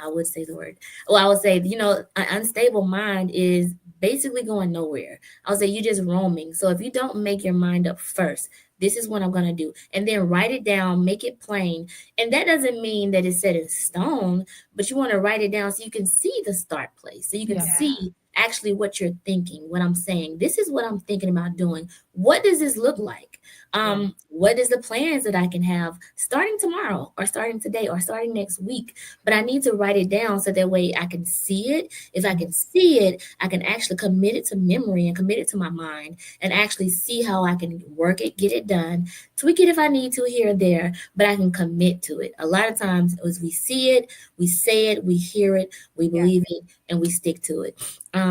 would say the word. Well, I would say, an unstable mind is basically going nowhere. I would say you're just roaming. So if you don't make your mind up first, this is what I'm going to do, and then write it down, make it plain. And that doesn't mean that it's set in stone, but you want to write it down so you can see the start place, so you can Yeah. Yeah. see actually what you're thinking, what I'm saying. This is what I'm thinking about doing. What does this look like? Yeah. What is the plans that I can have starting tomorrow, or starting today, or starting next week? But I need to write it down so that way I can see it. If I Mhm. can see it, I can actually commit it to memory and commit it to my mind, and actually see how I can work it, get it done, tweak it if I need to here or there, but I can commit to it. A lot of times, as we see it, we say it, we hear it, we Yeah. believe it, and we stick to it.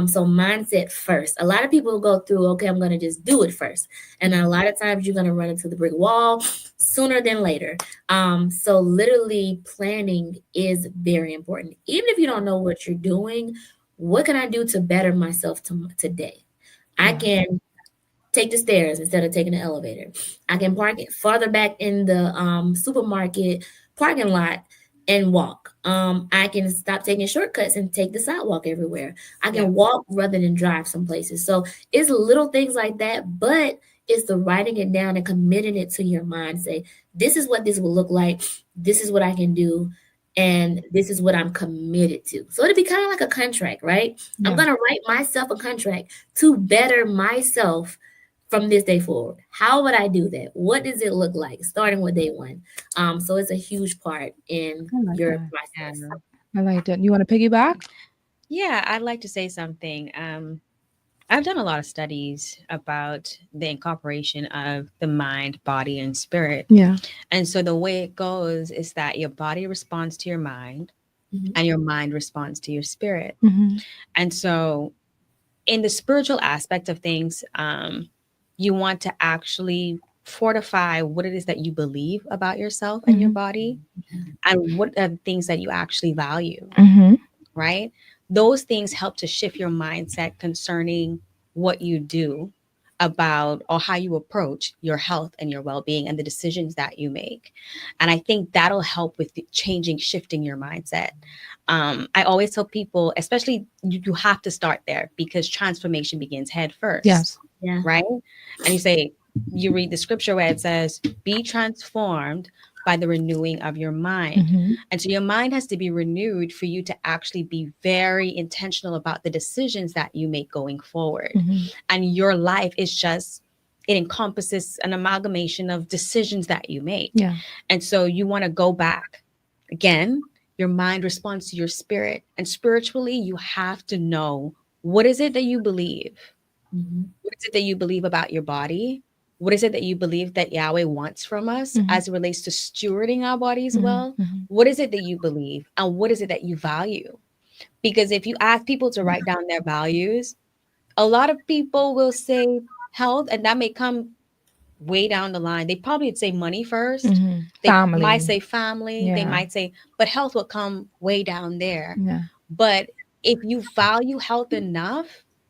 So mindset first. A lot of people go through, okay, I'm gonna just do it first. And a Mhm. lot of times you're gonna run into the brick wall sooner than later. So literally planning is very important. Even if you don't know what you're doing, what can I do to better myself today? I Yeah. can take the stairs instead of taking the elevator. I can park it farther back in the supermarket parking lot and walk. I can stop taking shortcuts and take the sidewalk everywhere. I Yeah. can walk rather than drive some places. So it's little things like that, but It's the writing it down and committing it to your mind. Say, this is what this will look like. This is what I can do. And this is what I'm committed to. So it'll be kind of like a contract, right? I'm Yeah. going to write myself a contract to better myself from this day forward. How would I do that? What does it look like starting with day one? So it's a huge part in I like your that. process. I like that. You want to piggyback? Yeah, I'd like to say something. I've done a lot of studies about the incorporation of the mind, body, and spirit. Yeah. And so the way it goes is that your body responds to your mind Mhm. and your mind responds to your spirit. Mm-hmm. And so, in the spiritual aspect of things, you want to actually fortify what it is that you believe about yourself and your Mm-hmm. body and what are the things that you actually value, Mm-hmm. right? Those things help to shift your mindset concerning what you do about or how you approach your health and your well-being and the decisions that you make. And I think that'll help with changing, shifting your mindset. I always tell people, especially you have to start there because transformation begins head first, Yes. Yeah. right? And you read the scripture where it says, be transformed by the renewing of your mind. Mm-hmm. And so your mind has to be renewed for you to actually be very intentional about the decisions that you make going forward. Mm-hmm. And your life is just, it encompasses an amalgamation of decisions that you make. Yeah. And so you want to go back again. Your mind responds to your spirit. And spiritually, you have to know, what is it that you believe? Mhm. What is it that you believe about your body? What is it that you believe that Yahweh wants from us Mm-hmm. as it relates to stewarding our bodies well? Mm-hmm. Mm-hmm. What is it that you believe? And what is it that you value? Because if you ask people to write down their values, a lot of people will say health, and that may come way down the line. They probably would say money first. Mm-hmm. They might Family. say family. They Yeah. might say, but health will come way down there. Yeah. But if you value health enough,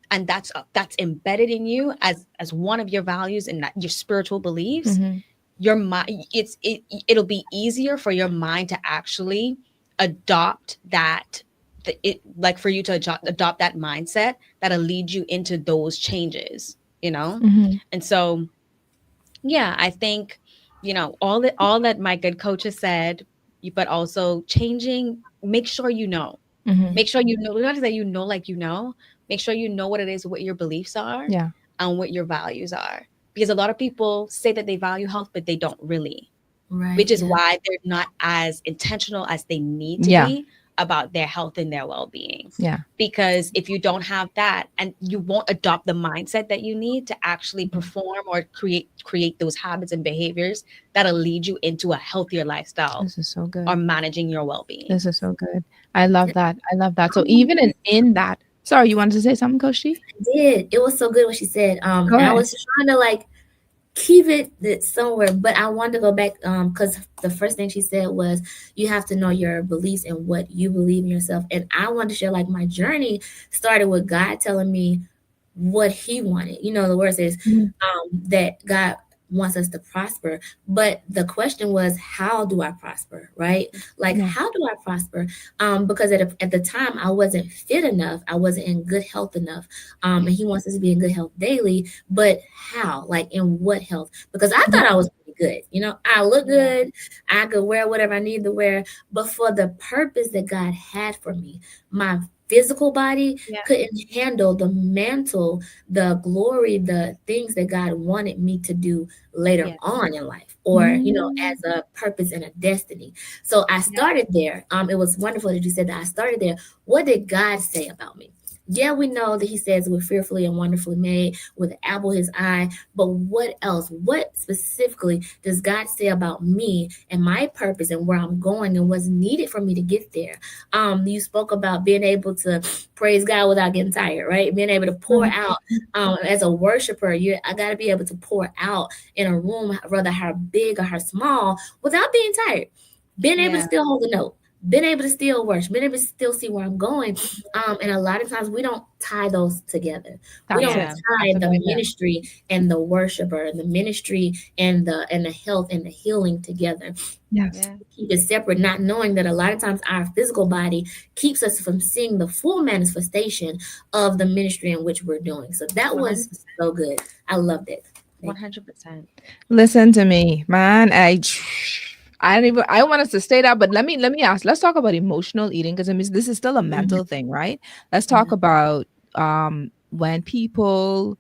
and that's embedded in you as one of your values and that your spiritual beliefs, Mm-hmm. your mind, it'll be easier for your mind to actually adopt that. It like for you to adopt that mindset that'll lead you into those changes, you know. Mm-hmm. And so yeah, I think, all that my good coach has said, but also changing, make sure you know. Mm-hmm. Make sure you know, not to say you know like you know, make sure you know what it is, what your beliefs are Yeah. and what your values are. Because a lot of people say that they value health, but they don't really, Right. which is Yeah. why they're not as intentional as they need to Yeah. be about their health and their well-being. Yeah. Because if you don't have that, and you won't adopt the mindset that you need to actually perform or create those habits and behaviors that'll lead you into a healthier lifestyle This is so good. or managing your well-being. This is so good. I love that. I love that. So even in that, sorry, you wanted to say something, Coach G? Did. It was so good what she said. Go And I ahead. was trying to like keep it somewhere, but I wanted to go back because the first thing she said was you have to know your beliefs and what you believe in yourself. And I wanted to share like my journey started with God telling me what He wanted. You know, the word says Mhm. that God wants us to prosper, but the question was, how do I prosper, right? Like, Yeah. how do I prosper? Because at the time I wasn't fit enough, I wasn't in good health enough, and He wants us to be in good health daily. But how? Like, in what health? Because I Mhm. thought I was pretty good. You know, I look Yeah. good, I could wear whatever I need to wear, but for the purpose that God had for me, my physical body Yeah. couldn't handle the mantle, the glory, the things that God wanted me to do later Yes. on in life, or Mm. as a purpose and a destiny. So I Yeah. started there. It was wonderful that you said that. I started there. What did God say about me? Yeah, we know that He says we're fearfully and wonderfully made with the apple His eye, but what else? What specifically does God say about me and my purpose and where I'm going and what's needed for me to get there? You spoke about being able to praise God without getting tired, right? Being able to pour Mhm. out. As a worshiper, I got to be able to pour out in a room, whether how big or how small, without being tired. Being able to Yeah. still hold the note, being able to still worship, being able to still see where I'm going. And a lot of times we don't tie those together. We That's don't it. Yeah. tie That's it the right there. ministry and the worshiper, the ministry and the health and the healing together. Yes. Yeah. Keep it separate, not knowing that a lot of times our physical body keeps us from seeing the full manifestation of the ministry in which we're doing. So that was 100%. so good. I loved it. Like, 100%. Listen to me, man. I don't even. I want us to stay that, but let me ask. Let's talk about emotional eating because I mean this is still a mhm, mental thing, right? Let's talk yeah. about when people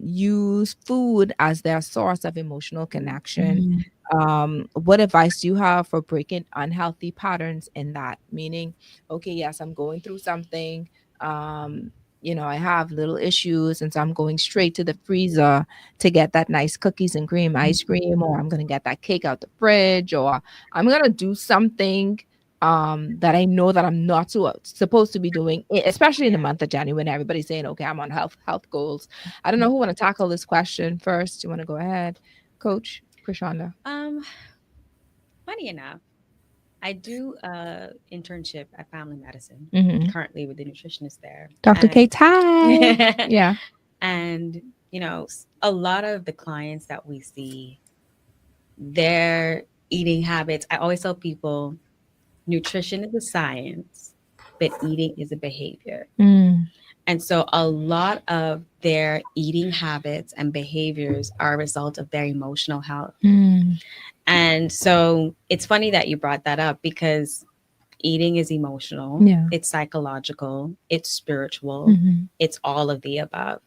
use food as their source of emotional connection. Mhm, What advice do you have for breaking unhealthy patterns in that? Meaning, okay, yes, I'm going through something. Um, I have little issues, and so I'm going straight to the freezer to get that nice cookies and cream ice cream, or I'm gonna get that cake out the fridge, or I'm gonna do something that I know that I'm not supposed to be doing, especially in the Yeah. month of January when everybody's saying, okay, I'm on health goals. I don't know who want to tackle this question first. You want to go ahead, Coach Krishanda? Um, Funny enough, I do a internship at Family Medicine Mm-hmm. currently with the nutritionist there, Dr. and Kate's hi. Yeah. and a lot of the clients that we see, their eating habits. I always tell people, nutrition is a science, but eating is a behavior. Mm, And so a lot of their eating habits and behaviors are a result of their emotional health. mm, And so it's funny that you brought that up because eating is emotional, yeah. it's psychological, it's spiritual, Mm-hmm. it's all of the above.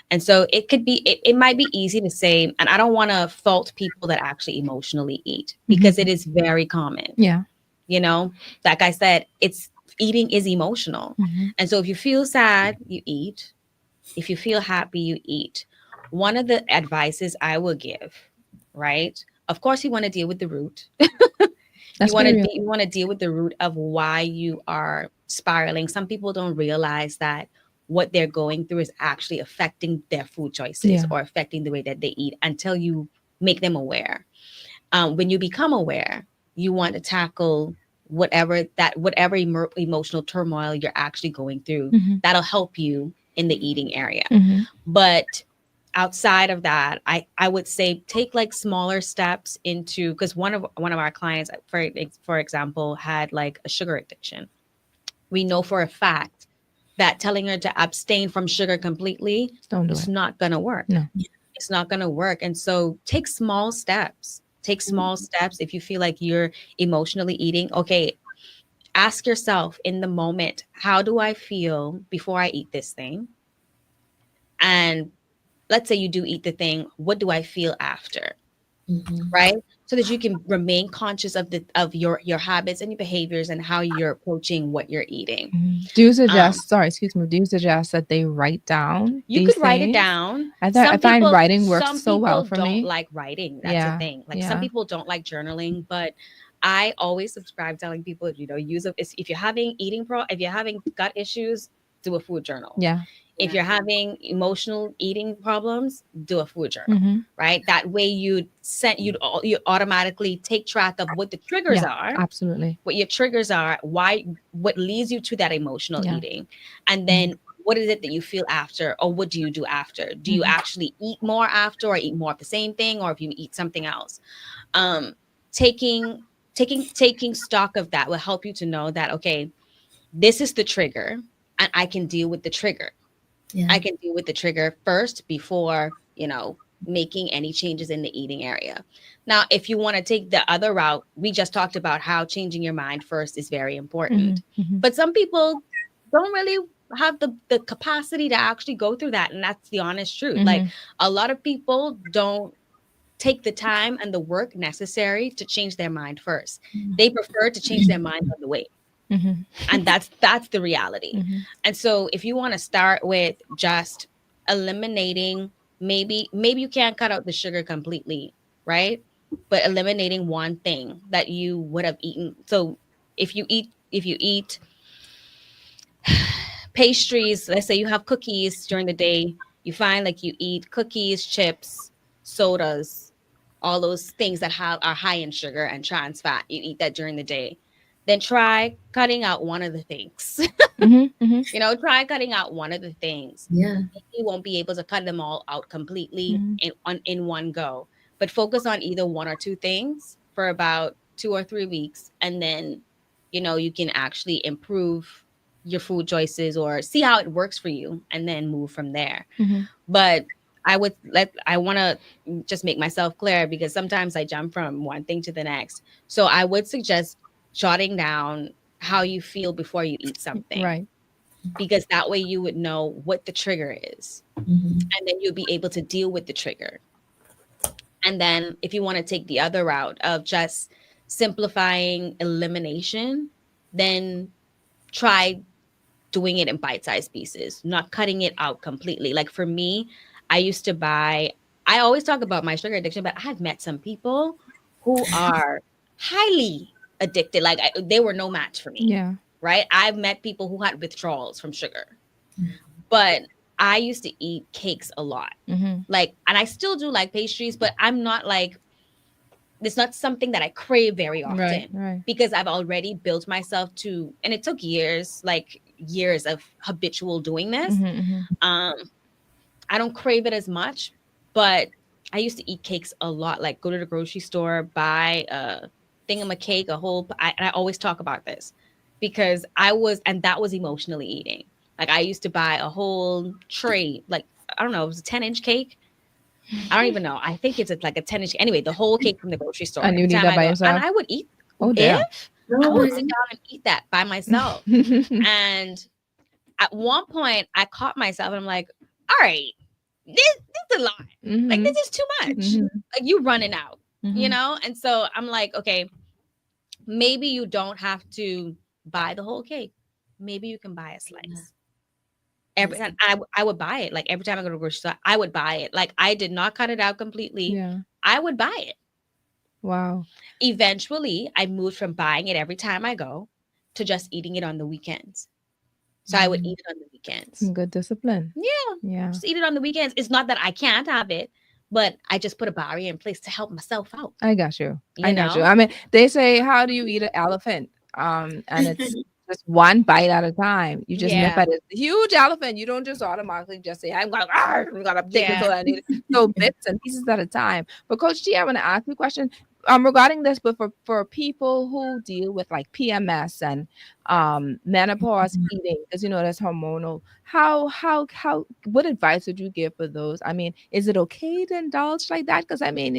And so it might be easy to say, and I don't want to fault people that actually emotionally eat because Mm-hmm. it is very common. Yeah. You know, like I said, it's eating is emotional. Mm-hmm. And so if you feel sad, you eat. If you feel happy, you eat. One of the advices I will give, right? Of course, you want to deal with the root. Let's be real. You want to deal with the root of why you are spiraling. Some people don't realize that what they're going through is actually affecting their food choices Yeah. or affecting the way that they eat until you make them aware. When you become aware, you want to tackle whatever emotional turmoil you're actually going through. Mm-hmm. That'll help you in the eating area. Mm-hmm. But outside of that, I would say take like smaller steps into, because one of our clients, for example, had like a sugar addiction. We know for a fact that telling her to abstain from sugar completely, Just don't do it's it. not going to work. No. It's not going to work. And so take small steps. Take small steps. If you feel like you're emotionally eating, okay, ask yourself in the moment, how do I feel before I eat this thing? And let's say you do eat the thing, what do I feel after? mhm. Right? So that you can remain conscious of your habits and your behaviors and how you're approaching what you're eating. Mhm. Do you Um, suggest, sorry, excuse me, do you suggest that they write down you these could write it things? down. I find writing works so well for Don't me. like writing. That's the Yeah. thing. Like some Yeah. people don't like journaling, but I always subscribe telling people, use a if you're having if you're having gut issues, do a food journal. Yeah. If you're having emotional eating problems, do a food journal, Mm-hmm. right? That way you automatically take track of what the triggers Yeah. are, Absolutely. what your triggers are, why, what leads you to that emotional Yeah. eating, and Mhm. then what is it that you feel after, or what do you do after? Do you Mm-hmm. actually eat more after, or eat more of the same thing, or if you eat something else? Um, taking taking stock of that will help you to know that, okay, this is the trigger, and I can deal with the trigger. Yeah. I can deal with the trigger first before, making any changes in the eating area. Now, if you want to take the other route, we just talked about how changing your mind first is very Mm-hmm. important. Mm-hmm. But some people don't really have the capacity to actually go through that. And that's the honest truth. Like Mm-hmm. a lot of people don't take the time and the work necessary to change their mind first. They prefer to change their mind on the way, and Mm-hmm. that's the reality. Mm-hmm. And so if you want to start with just eliminating, maybe you can't cut out the sugar completely, right? But eliminating one thing that you would have eaten. So if you eat pastries, let's say you have cookies during the day, you find like you eat cookies, chips, sodas, all those things that are high in sugar and trans fat, you eat that during the day, then try cutting out one of the things. Mm-hmm. Mm-hmm. Try cutting out one of the things. Yeah. You won't be able to cut them all out completely Mm-hmm. in one go, but focus on either one or two things for about 2 or 3 weeks, and then you can actually improve your food choices or see how it works for you, and then move from there. Mm-hmm. But I want to just make myself clear because sometimes I jump from one thing to the next. So I would suggest jotting down how you feel before you eat something, Right. because that way you would know what the trigger is, Mhm. and then you'll be able to deal with the trigger. And then if you want to take the other route of just simplifying elimination, then try doing it in bite-sized pieces, not cutting it out completely. Like for me, I used to buy, I always talk about my sugar addiction, but I've met some people who are highly addicted. Like they were no match for me, Yeah. right? I've met people who had withdrawals from sugar, but I used to eat cakes a lot. Mm-hmm. Like, and I still do like pastries, but I'm not like, it's not something that I crave very Right. often Right. because I've already built myself to, and it took years, like years of habitual doing this. Mm-hmm. Mm-hmm. Um, I don't crave it as much, but I used to eat cakes a lot. Like go to the grocery store, buy a thing of a cake, a whole. And I always talk about this because and that was emotionally eating. Like I used to buy a whole tray, like I don't know, it was a 10-inch cake. I don't even know. I think it's like a 10-inch. Anyway, the whole cake from the grocery store. And you Every need time that I by go, and yourself? I would eat Oh, damn. if I Oh, would sit honey. down and eat that by myself. And at one point, I caught myself, and I'm like, "All right, this is a lot. Like Mm-hmm. this is too much. Mm-hmm. Like you running out, you Mm-hmm. know." And so I'm like, okay, maybe you don't have to buy the whole cake. Maybe you can buy a slice. Every That's and I would buy it. Like every time I go to the grocery store, I would buy it. Like I did not cut it out completely. Yeah. I would buy it. Wow. Eventually, I moved from buying it every time I go to just eating it on the weekends. So I would eat it on the weekends. Good discipline. Yeah, Yeah. just eat it on the weekends. It's not that I can't have it, but I just put a barrier in place to help myself out, I got you. I you got you. know? I mean, they say, how do you eat an elephant? And it's just one bite at a time. You just nip Yeah. at it. The huge elephant. You don't just automatically just say, I'm gonna take this Yeah. whole I need it. So bits and pieces at a time. But Coach G, I want to ask you a question regarding this, but for people who deal with like PMS and menopause eating, because you know that's hormonal. How what advice would you give for those? I mean, is it okay to indulge like that? Because I mean,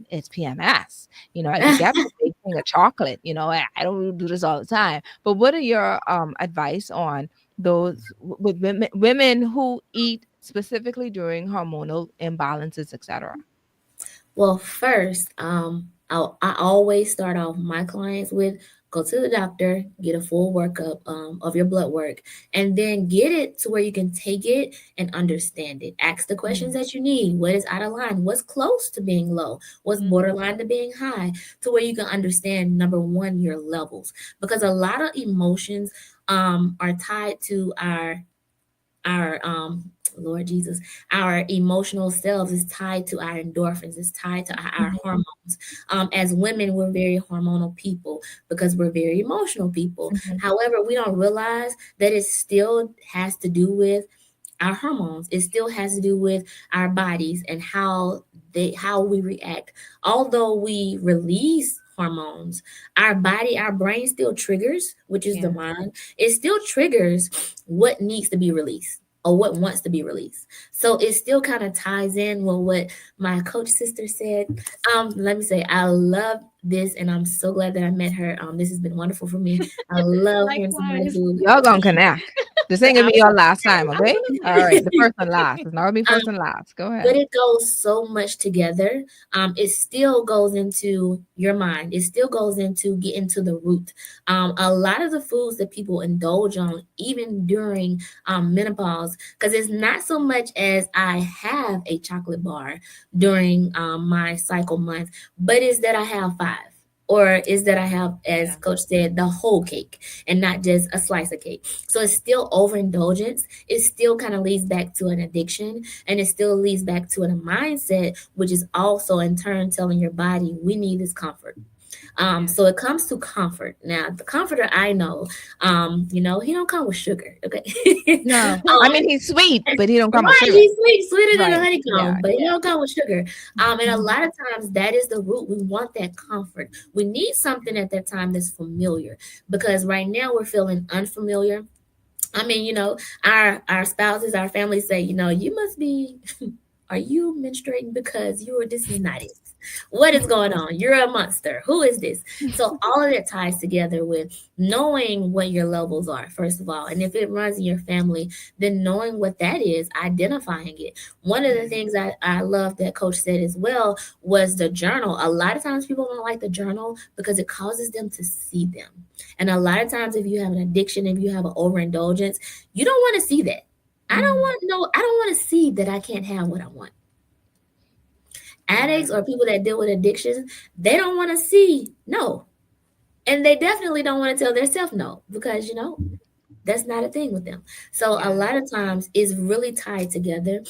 it's PMS. I could get me a big thing of chocolate. I don't do this all the time. But what are your advice on those with women who eat specifically during hormonal imbalances, etc.? Well, first, I always start off my clients with go to the doctor, get a full workup of your blood work, and then get it to where you can take it and understand it. Ask the questions that you need. What is out of line? What's close to being low? What's borderline to being high? To where you can understand, number one, your levels. Because a lot of emotions are tied to our Lord Jesus, our emotional selves is tied to our endorphins, is tied to our hormones. As women, we're very hormonal people because we're very emotional people. Mhm. However, we don't realize that it still has to do with our hormones. It still has to do with our bodies and how we react. Although we release hormones, our body, our brain still triggers, which is the Yeah. mind. It still triggers what needs to be released or what wants to be released. So it still kind of ties in with what my coach sister said. Let me say, I love this, and I'm so glad that I met her. This has been wonderful for me. I love hearing somebody Likewise. who Y'all gonna connect. This ain't gonna be your last time, okay? All right, the Absolutely. first and last. It's not gonna be first and last. Go but ahead. it goes so much together. It still goes into your mind. It still goes into getting to the root. A lot of the foods that people indulge on, even during menopause, because it's not so much as I have a chocolate bar during my cycle month, but it's that I have five. Or is that I have, as Yeah. Coach said, the whole cake and not just a slice of cake. So it's still overindulgence. It still kind of leads back to an addiction, and it still leads back to a mindset, which is also in turn telling your body, we need this comfort. Yeah. So it comes to comfort. Now, the comforter I know, he don't come with sugar. Okay. No, I um, mean he's sweet, but he don't come with Right, sugar. he's sweet, sweeter than a Right. Yeah. honeycomb, but he Yeah. don't come with sugar. And a Mhm. lot of times that is the root. We want that comfort. We need something at that time that's familiar because right now we're feeling unfamiliar. I mean, our spouses, our families say, you must be Are you menstruating because you're, this is not it. What is going on? You're a monster. Who is this? So all of that ties together with knowing what your levels are, first of all. And if it runs in your family, then knowing what that is, identifying it. One of the things I love that coach said as well was the journal. A lot of times people don't like the journal because it causes them to see them. And a lot of times if you have an addiction, if you have an overindulgence, you don't want to see that. I don't want to see that I can't have what I want. Yeah. Addicts or people that deal with addictions, they don't want to see no. And they definitely don't want to tell themselves no because, that's not a thing with them. So a Yeah. lot of times it's really tied together.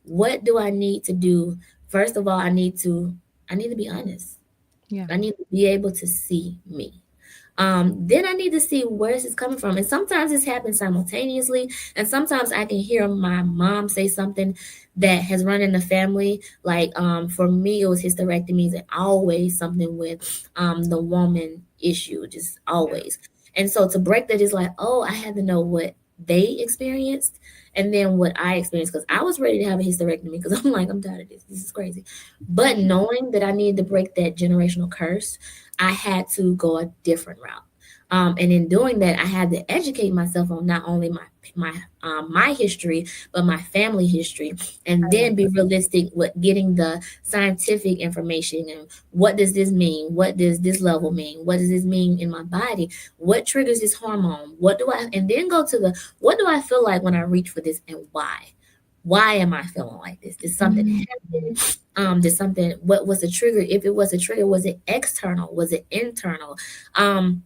What do I need to do? First of all, I need to be honest. Yeah. I need to be able to see me. Then I need to see where this is coming from. And sometimes this happens simultaneously. And sometimes I can hear my mom say something that has run in the family. Like for me, it was hysterectomies and always something with the woman issue, just Yeah. always. And so to break that is like, oh, I had to know what they experienced and then what I experienced because I was ready to have a hysterectomy because I'm like, I'm tired of this. This is crazy. But knowing that I needed to break that generational curse, I had to go a different route. And in doing that, I had to educate myself on not only my history, but my family history, and I love then be realistic with getting the scientific information and what does this mean? What does this level mean? What does this mean in my body? What triggers this hormone? What do I? And then go to the what do I feel like when I reach for this and why? Why am I feeling like this? Did something Mm. happen? Did something, what was the trigger? If it was a trigger, was it external? Was it internal? Um,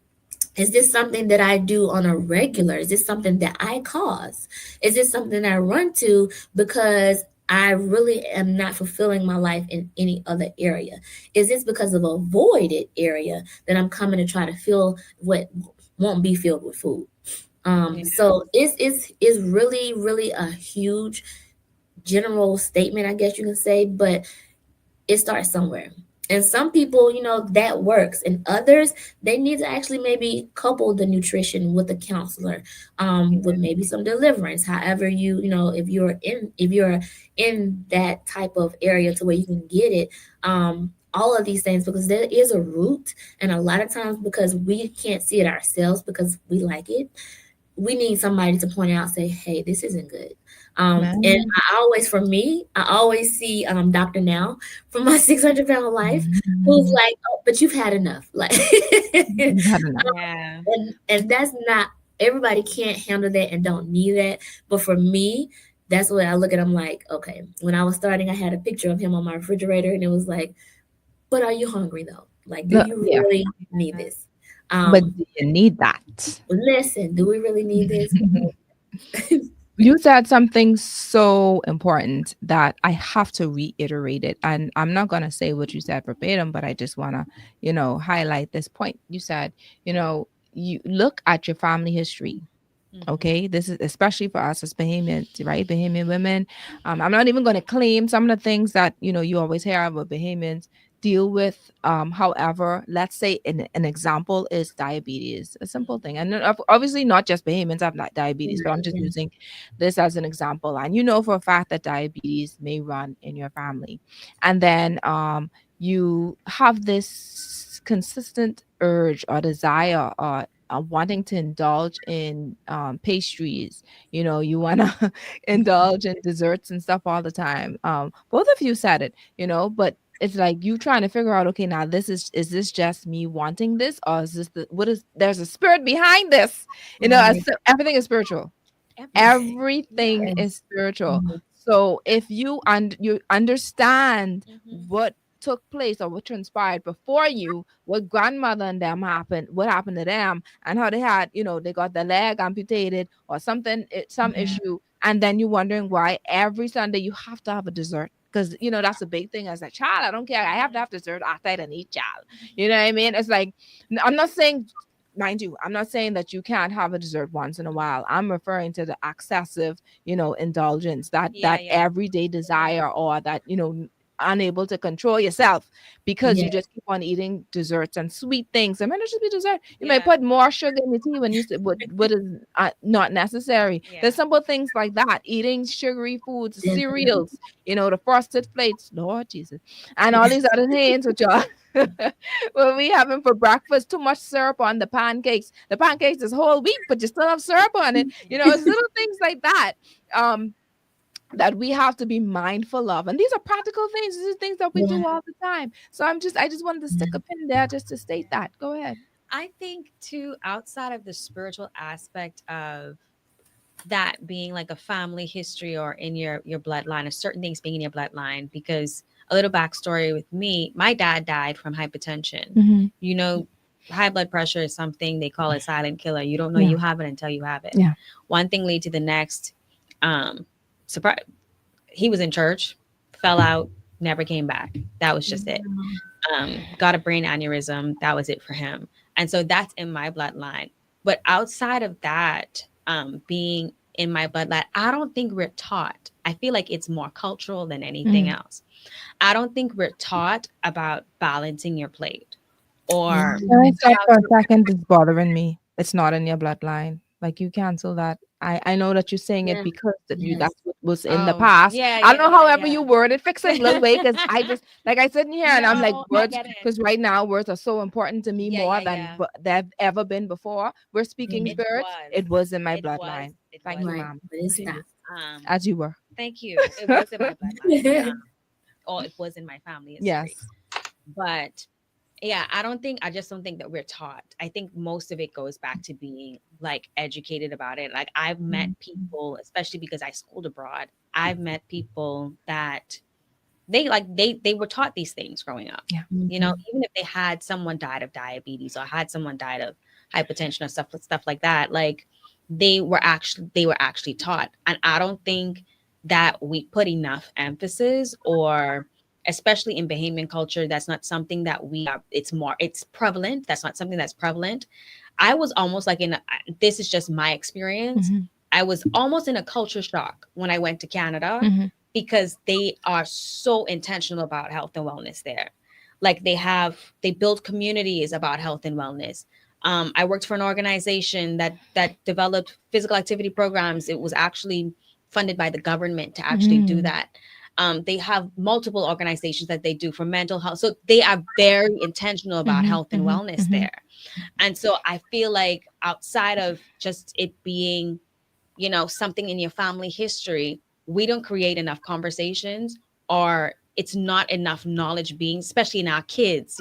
is this something that I do on a regular? Is this something that I cause? Is this something I run to because I really am not fulfilling my life in any other area? Is this because of a voided area that I'm coming to try to fill what won't be filled with food? Yeah. So it's really, really a huge general statement, I guess you can say, but it starts somewhere. And some people, that works. And others, they need to actually maybe couple the nutrition with a counselor, with maybe some deliverance. However, if you're in that type of area to where you can get it, all of these things, because there is a root. And a lot of times because we can't see it ourselves because we like it, we need somebody to point out, say, hey, this isn't good. And Man. for me, I always see Dr. Now from my 600-pound life, who's Mhm. like, oh, but you've had enough. Like, You've had enough. Yeah. and that's not, everybody can't handle that and don't need that. But for me, that's what I look at. I'm like, okay, when I was starting, I had a picture of him on my refrigerator, and it was like, but are you hungry though? Like, do you Yeah. really need this? But Um, do you need that? listen, do we really need this? You said something so important that I have to reiterate it. And I'm not going to say what you said verbatim, but I just want to, highlight this point. You said, you look at your family history. Hmm. Okay, this is especially for us as Bahamians, right? Bahamian women. I'm not even going to claim some of the things that you always hear about Bahamians deal with. However, let's say an example is diabetes, a simple thing, and obviously not just Bahamians have not diabetes, but I'm just Yeah. using this as an example. And for a fact that diabetes may run in your family, and then you have this consistent urge or desire or wanting to indulge in pastries. You want to indulge in desserts and stuff all the time. Both of you said it, but it's like you trying to figure out, okay, now is this just me wanting this, or is this there's a spirit behind this? Right. Everything is spiritual. Everything. Everything Yes. is spiritual. Mhm. So if you understand Hmm. what took place or what transpired before you, what grandmother and them happened, what happened to them, and how they had, they got their leg amputated or something, some Yeah. issue, and then you're wondering why every Sunday you have to have a dessert. Because that's a big thing as a child. I don't care. I have to have dessert after I done eat, child. You know what I mean? It's like I'm not saying, mind you, I'm not saying that you can't have a dessert once in a while. I'm referring to the excessive, indulgence, that Yeah. Yeah. everyday desire, or that, unable to control yourself because Yeah. you just keep on eating desserts and sweet things. I mean, it should be dessert. You may Yeah. put more sugar in your tea when you what is not necessary. Yeah. There's simple things like that. Eating sugary foods, Definitely. cereals, the frosted flakes, Lord Jesus, and all these other things which are what we having for breakfast. Too much syrup on the pancakes. The pancakes is whole wheat, but you still have syrup on it. It's little things like that. That we have to be mindful of. And these are practical things. These are things that we Yeah. do all the time. So I just wanted to stick a pin there just to state that. Go ahead. I think too, outside of the spiritual aspect of that being like a family history or in your bloodline, or certain things being in your bloodline, because a little backstory with me, my dad died from hypertension. Mm-hmm. You know, high blood pressure is something they call a silent killer. You don't know Yeah. you have it until you have it. Yeah. One thing lead to the next. Surprise, he was in church, fell out, never came back. That was just it. Got a brain aneurysm. That was it for him. And so that's in my bloodline. But outside of that, being in my bloodline, I don't think we're taught. I feel like it's more cultural than anything else. I don't think we're taught about balancing your plate or Can I stop how for a to. second? It's bothering me. It's not in your bloodline. Like you cancel that. I know that you're saying it Yeah. because that you Yes. that's what was in the Oh, past. yeah, I don't yeah, know yeah, however yeah. you word it, fix it a little way because I just like I sit in here and I'm like No, I words get it. because right now words are so important to me Yeah, more yeah, than yeah. they've ever been before. We're speaking Mhm. It spirits. was. It was in my It was. bloodline. It Thank was you, in Right. ma'am. But it Continue stopped. as you were. thank you. It was in my bloodline. Or it was in my family history. Yes. But yeah, I just don't think that we're taught. I think most of it goes back to being like educated about it. Like I've met people, especially because I schooled abroad, I've met people that they were taught these things growing up. Yeah. Mhm. Even if they had someone died of diabetes or had someone died of hypertension or stuff like that, like they were actually taught. And I don't think that we put enough emphasis, or especially in Bahamian culture, that's not something that we are, it's prevalent. That's not something that's prevalent. I was almost like this is just my experience. Mm-hmm. I was almost in a culture shock when I went to Canada, Mm-hmm. because they are so intentional about health and wellness there. Like they build communities about health and wellness. I worked for an organization that developed physical activity programs. It was actually funded by the government to actually do Mm-hmm. that. They have multiple organizations that they do for mental health. So they are very intentional about Mm-hmm. health and wellness Mm-hmm. there. And so I feel like outside of just it being, something in your family history, we don't create enough conversations, or it's not enough knowledge being, especially in our kids.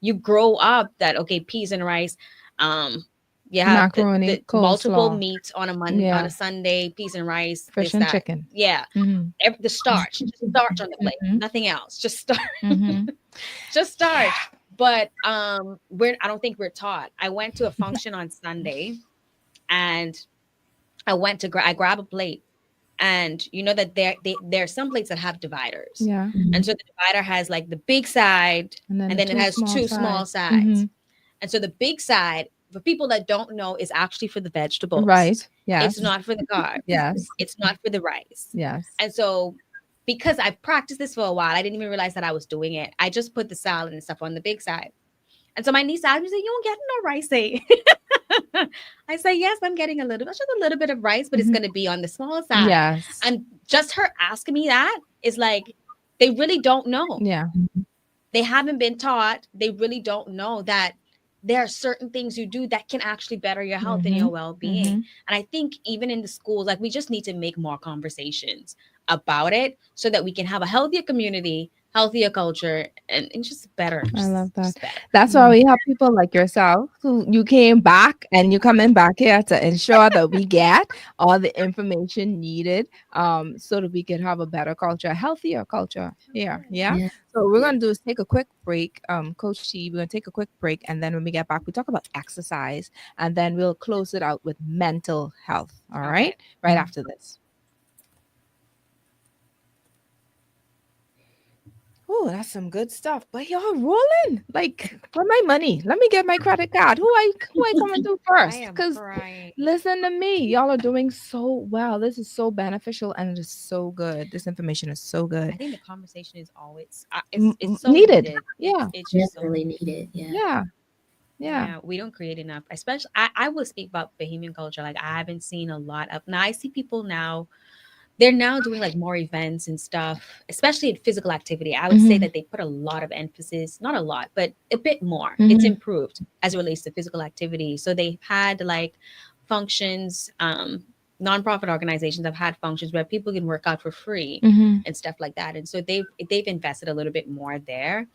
You grow up that, okay, peas and rice, um you have Macaroni, the multiple coleslaw. meats on Yeah. a Sunday, peas and rice, Fish this, and that. chicken. Yeah. Mm-hmm. The starch, just starch on the plate, Mm-hmm. nothing else, just starch. Mm-hmm. Just starch. But I don't think we're taught. I went to a function on Sunday, and I grab a plate, and you know that there are some plates that have dividers, Yeah. and Mhm. so the divider has like the big side, And then and the then it two has small two small sides. sides. Mm-hmm. And so the big side, for people that don't know, is actually for the vegetables. Right. It's Yes. not for the carbs. Yes. It's not for the rice. Yes. And so, because I practiced this for a while, I didn't even realize that I was doing it. I just put the salad and stuff on the big side. And so my niece asked me, "You don't get no rice, eh?" I say, "Yes, I'm getting just a little bit of rice, but it's Mm-hmm. going to be on the small side." Yes. And just her asking me that is like, they really don't know. Yeah. They haven't been taught. They really don't know that there are certain things you do that can actually better your health and Mm-hmm. your well-being. Mm-hmm. And I think even in the schools, like, we just need to make more conversations about it so that we can have a healthier community, healthier culture, and just better, I love that. just better. That's why Yeah. we have people like yourself who you came back and you coming back here to ensure that we get all the information needed so that we can have a better culture, a healthier culture here. Yeah. Yeah. So what we're Yeah. gonna do is take a quick break. Coach T, we're gonna take a quick break and then when we get back, we talk about exercise and then we'll close it out with mental health. All Okay. right. Right after this. Oh, that's some good stuff. But y'all rolling like for my money. Let me get my credit card. Who I coming to I first? am Because crying. listen to me, y'all are doing so well. This is so beneficial and it is so good. This information is so I good. think the conversation is always it's so Needed. needed. Yeah, It's just so Definitely needed. needed. Yeah. yeah, yeah. Yeah, we don't create enough. Especially, I will speak about Bahamian culture. Like I haven't seen a lot of now. I see people now. They're now doing like more events and stuff, especially in physical activity. I would say Mm-hmm, that they put a lot of emphasis, not a lot, but a bit more. It's mm-hmm, improved as it relates to physical activity. So they had like functions, nonprofit organizations have had functions where people can work out for free mm-hmm. and stuff like that. And so they've invested a little bit more there.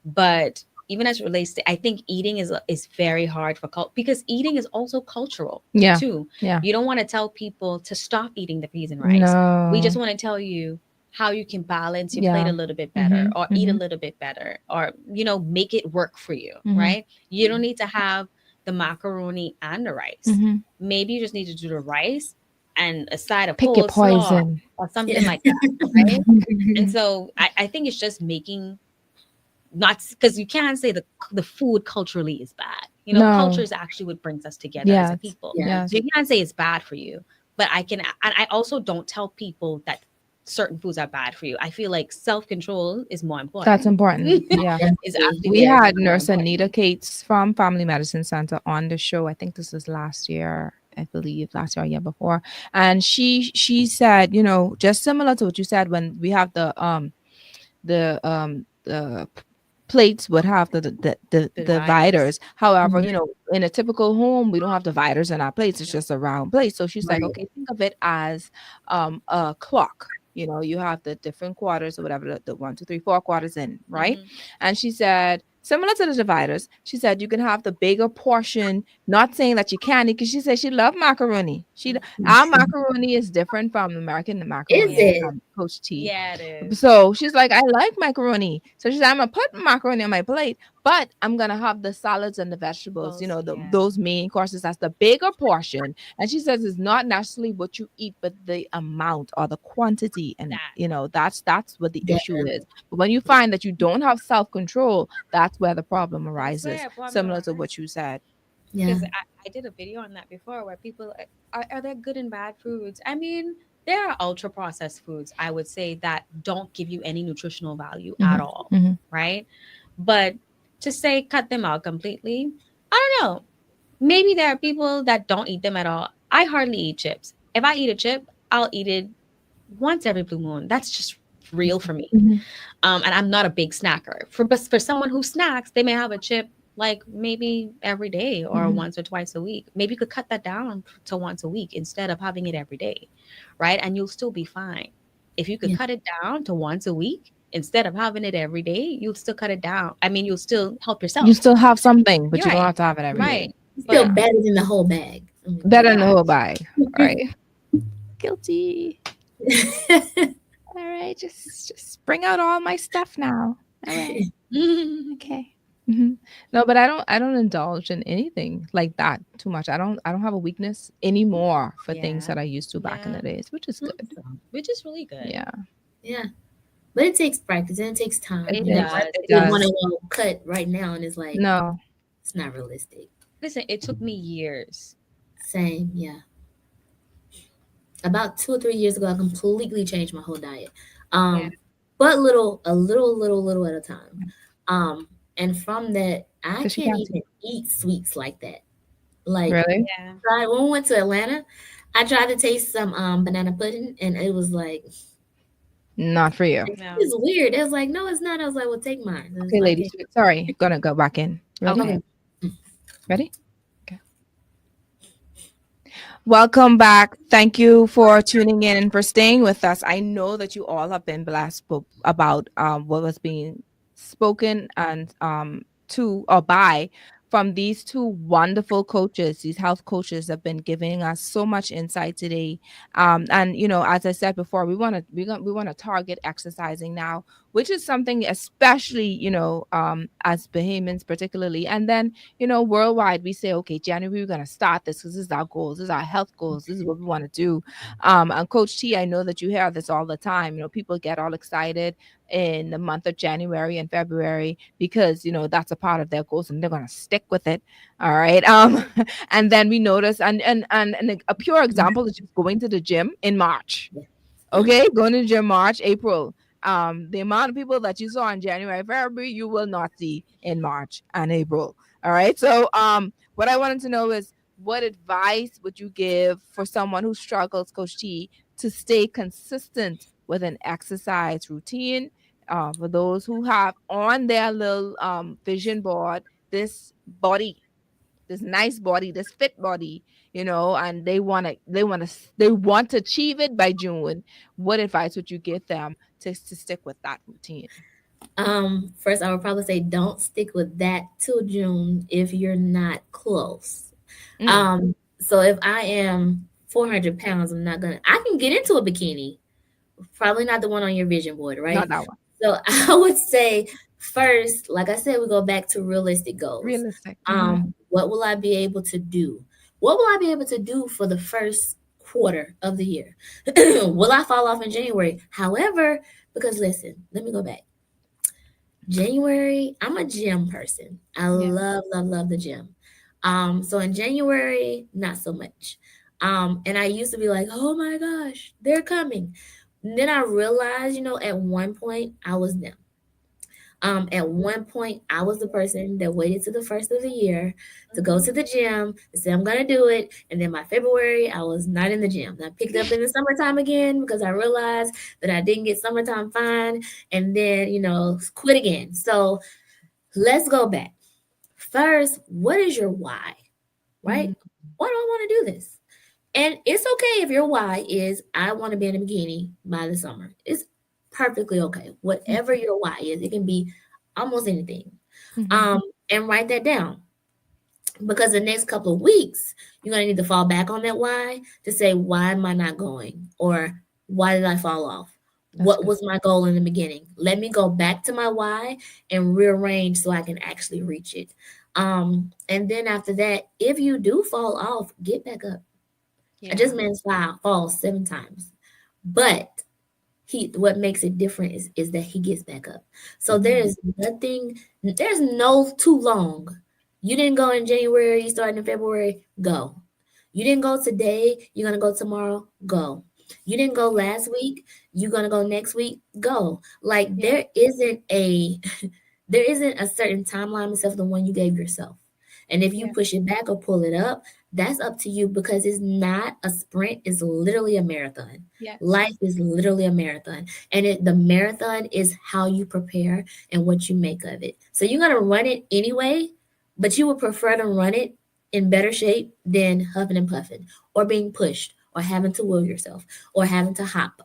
But even as it relates to, I think eating is very hard for because eating is also cultural Yeah, too. yeah. You don't want to tell people to stop eating the peas and rice. We just No. want to tell you how you can balance your plate Yeah. a little bit better Mm-hmm, or eat a mm-hmm, little bit better or make it work for you, mm-hmm, right? You don't need to have the macaroni and the rice. mm-hmm. Maybe you just need to do the rice and a side of Pick your coleslaw poison. or something Yeah. like that, right? And so I think it's just making not because you can't say the food culturally is bad. Culture No. is actually what brings us together as a Yes. people. Yeah. So Yes. you can't say it's bad for you, but I also don't tell people that certain foods are bad for you. I feel like self control is more That's important. important. Yeah. Is Definitely. actually We very, had very more Nurse important. Anita Cates from Family Medicine Center on the show. I think this was last year. I believe last year or year before. And she said, just similar to what you said when we have the plates would have the The dividers. dividers. However, Mhm. in a typical home, we don't have dividers in our plates. It's No. just a round plate. So she's like, Right. okay, think of it as a clock. You have the different quarters or whatever, the one, two, three, four quarters in, right? Hmm. And she said, similar to the dividers, she said you can have the bigger portion, not saying that you can, because she said she loved macaroni. Our macaroni is different from American Is macaroni, it? Coach T. Yeah, it is. So she's like, I like macaroni. So she said, I'm gonna put macaroni on my plate, but I'm gonna have the salads and the vegetables, Both, yeah. those main courses. That's the bigger portion. And she says it's not necessarily what you eat, but the amount or the quantity. And That. that's what the issue is. Definitely. But when you find that you don't have self-control, that's where the problem That's arises. where problem Similar to arises. what you said. Yeah. Because I did a video on that before where people are there good and bad foods? I mean, there are ultra processed foods, I would say, that don't give you any nutritional value Hmm, at all, hmm, right? But to say cut them out completely, I don't know. Maybe there are people that don't eat them at all. I hardly eat chips. If I eat a chip, I'll eat it once every blue moon. That's just real for me. hmm, And I'm not a big snacker. For someone who snacks, they may have a chip like maybe every day or hmm. once or twice a week. Maybe you could cut that down to once a week instead of having it every day, right? And you'll still be fine. If you could Yeah. cut it down to once a week instead of having it every day, you'll still cut it down. I mean, you'll still help You yourself. still have something, but You're you don't right, have to have it every right. day. It's still But Yeah. better than the whole bag. Better than the yeah, whole bag. All right. Guilty. All right, just bring out all my stuff now. All right. Okay. No, but I don't indulge in anything like that too much. I don't have a weakness anymore for things yeah, that I used to back in yeah. the days, which is good. Awesome. Which is really good. Yeah. Yeah. But it takes practice and it takes time. It You know, It, a lot of does. it It people want does. to does. cut right now, and it's like No. it's not realistic. Listen, it took me years. Same, yeah. About 2 or 3 years ago, I completely changed my whole diet. Yeah. But little at a time. Um, and from that, I Cause she can't got to. even eat sweets like that. Like Really? Yeah. when we went to Atlanta, I tried to taste some banana pudding, and it was like Not for you. No. it's weird. It was like, no, it's not. I was like, well, take mine. And it's Okay, like, ladies. Sorry. Gonna go back in. Ready? Okay. okay. Ready? Okay. Welcome back. Thank you for tuning in and for staying with us. I know that you all have been blessed about what was being spoken and to or by from these two wonderful coaches. These health coaches have been giving us so much insight today. And as I said before, we want to target exercising now, which is something especially as Bahamians particularly, and then worldwide, we say, okay, January, we're going to start this because this is our goals, this is our health goals, this is what we want to do. And Coach T, I know that you hear this all the time. People get all excited. in the month of January and February, because that's a part of their goals and they're going to stick with it. All right. And then we notice, and a pure example is just going to the gym in March. Yeah. Okay, going to the gym March, April. The amount of people that you saw in January, February, you will not see in March and April. All right. So what I wanted to know is, what advice would you give for someone who struggles, Coach T, to stay consistent with an exercise routine? For those who have on their little vision board this body, this nice body, this fit body, and they want to achieve it by June. What advice would you give them to stick with that routine? First, I would probably say don't stick with that till June if you're not close. Mm, So if I am 400 pounds, I can get into a bikini, probably not the one on your vision board, right? not that one. So I would say first, like I said, we go back to realistic goals. Realistic. Hmm. What will I be able to do? What will I be able to do for the first quarter of the year? Will I fall off in January? However, because listen, let me go back. January, I'm a gym person. I Yeah. love, love, love the gym. So in January, not so much. And I used to be like, oh my gosh, they're coming. And then I realized, at one point I was them. At one point, I was the person that waited to the first of the year to go to the gym and say, I'm going to do it. And then by February, I was not in the gym. I picked up in the summertime again because I realized that I didn't get summertime fine and then, quit again. So let's go back. First, what is your why, right? Mhm. Why do I want to do this? And it's okay if your why is I want to be in a bikini by the summer. It's perfectly okay. Whatever your why is, it can be almost anything. Mhm. Um, and write that down because the next couple of weeks you're gonna need to fall back on that why to say why am I not going or why did I fall off? That's What good. was my goal in the beginning? Let me go back to my why and rearrange so I can actually reach it. And then after that, if you do fall off, get back up. I Yeah. just man's fall 7 times. But what makes it different is that he gets back up. So Mhm. there's no too long. You didn't go in January, you started in February, go. You didn't go today, you're gonna go tomorrow, go. You didn't go last week, you're gonna go next week, go. Like Yeah. there isn't a certain timeline except the one you gave yourself. And if you Yeah. push it back or pull it up, that's up to you because it's not a sprint, it's literally a marathon. Yes. Life is literally a marathon. And the marathon is how you prepare and what you make of it. So you're going to run it anyway, but you would prefer to run it in better shape than huffing and puffing or being pushed or having to will yourself or having to hop.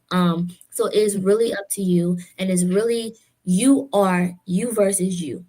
So it's Mhm. really up to you and it's really you are you versus you.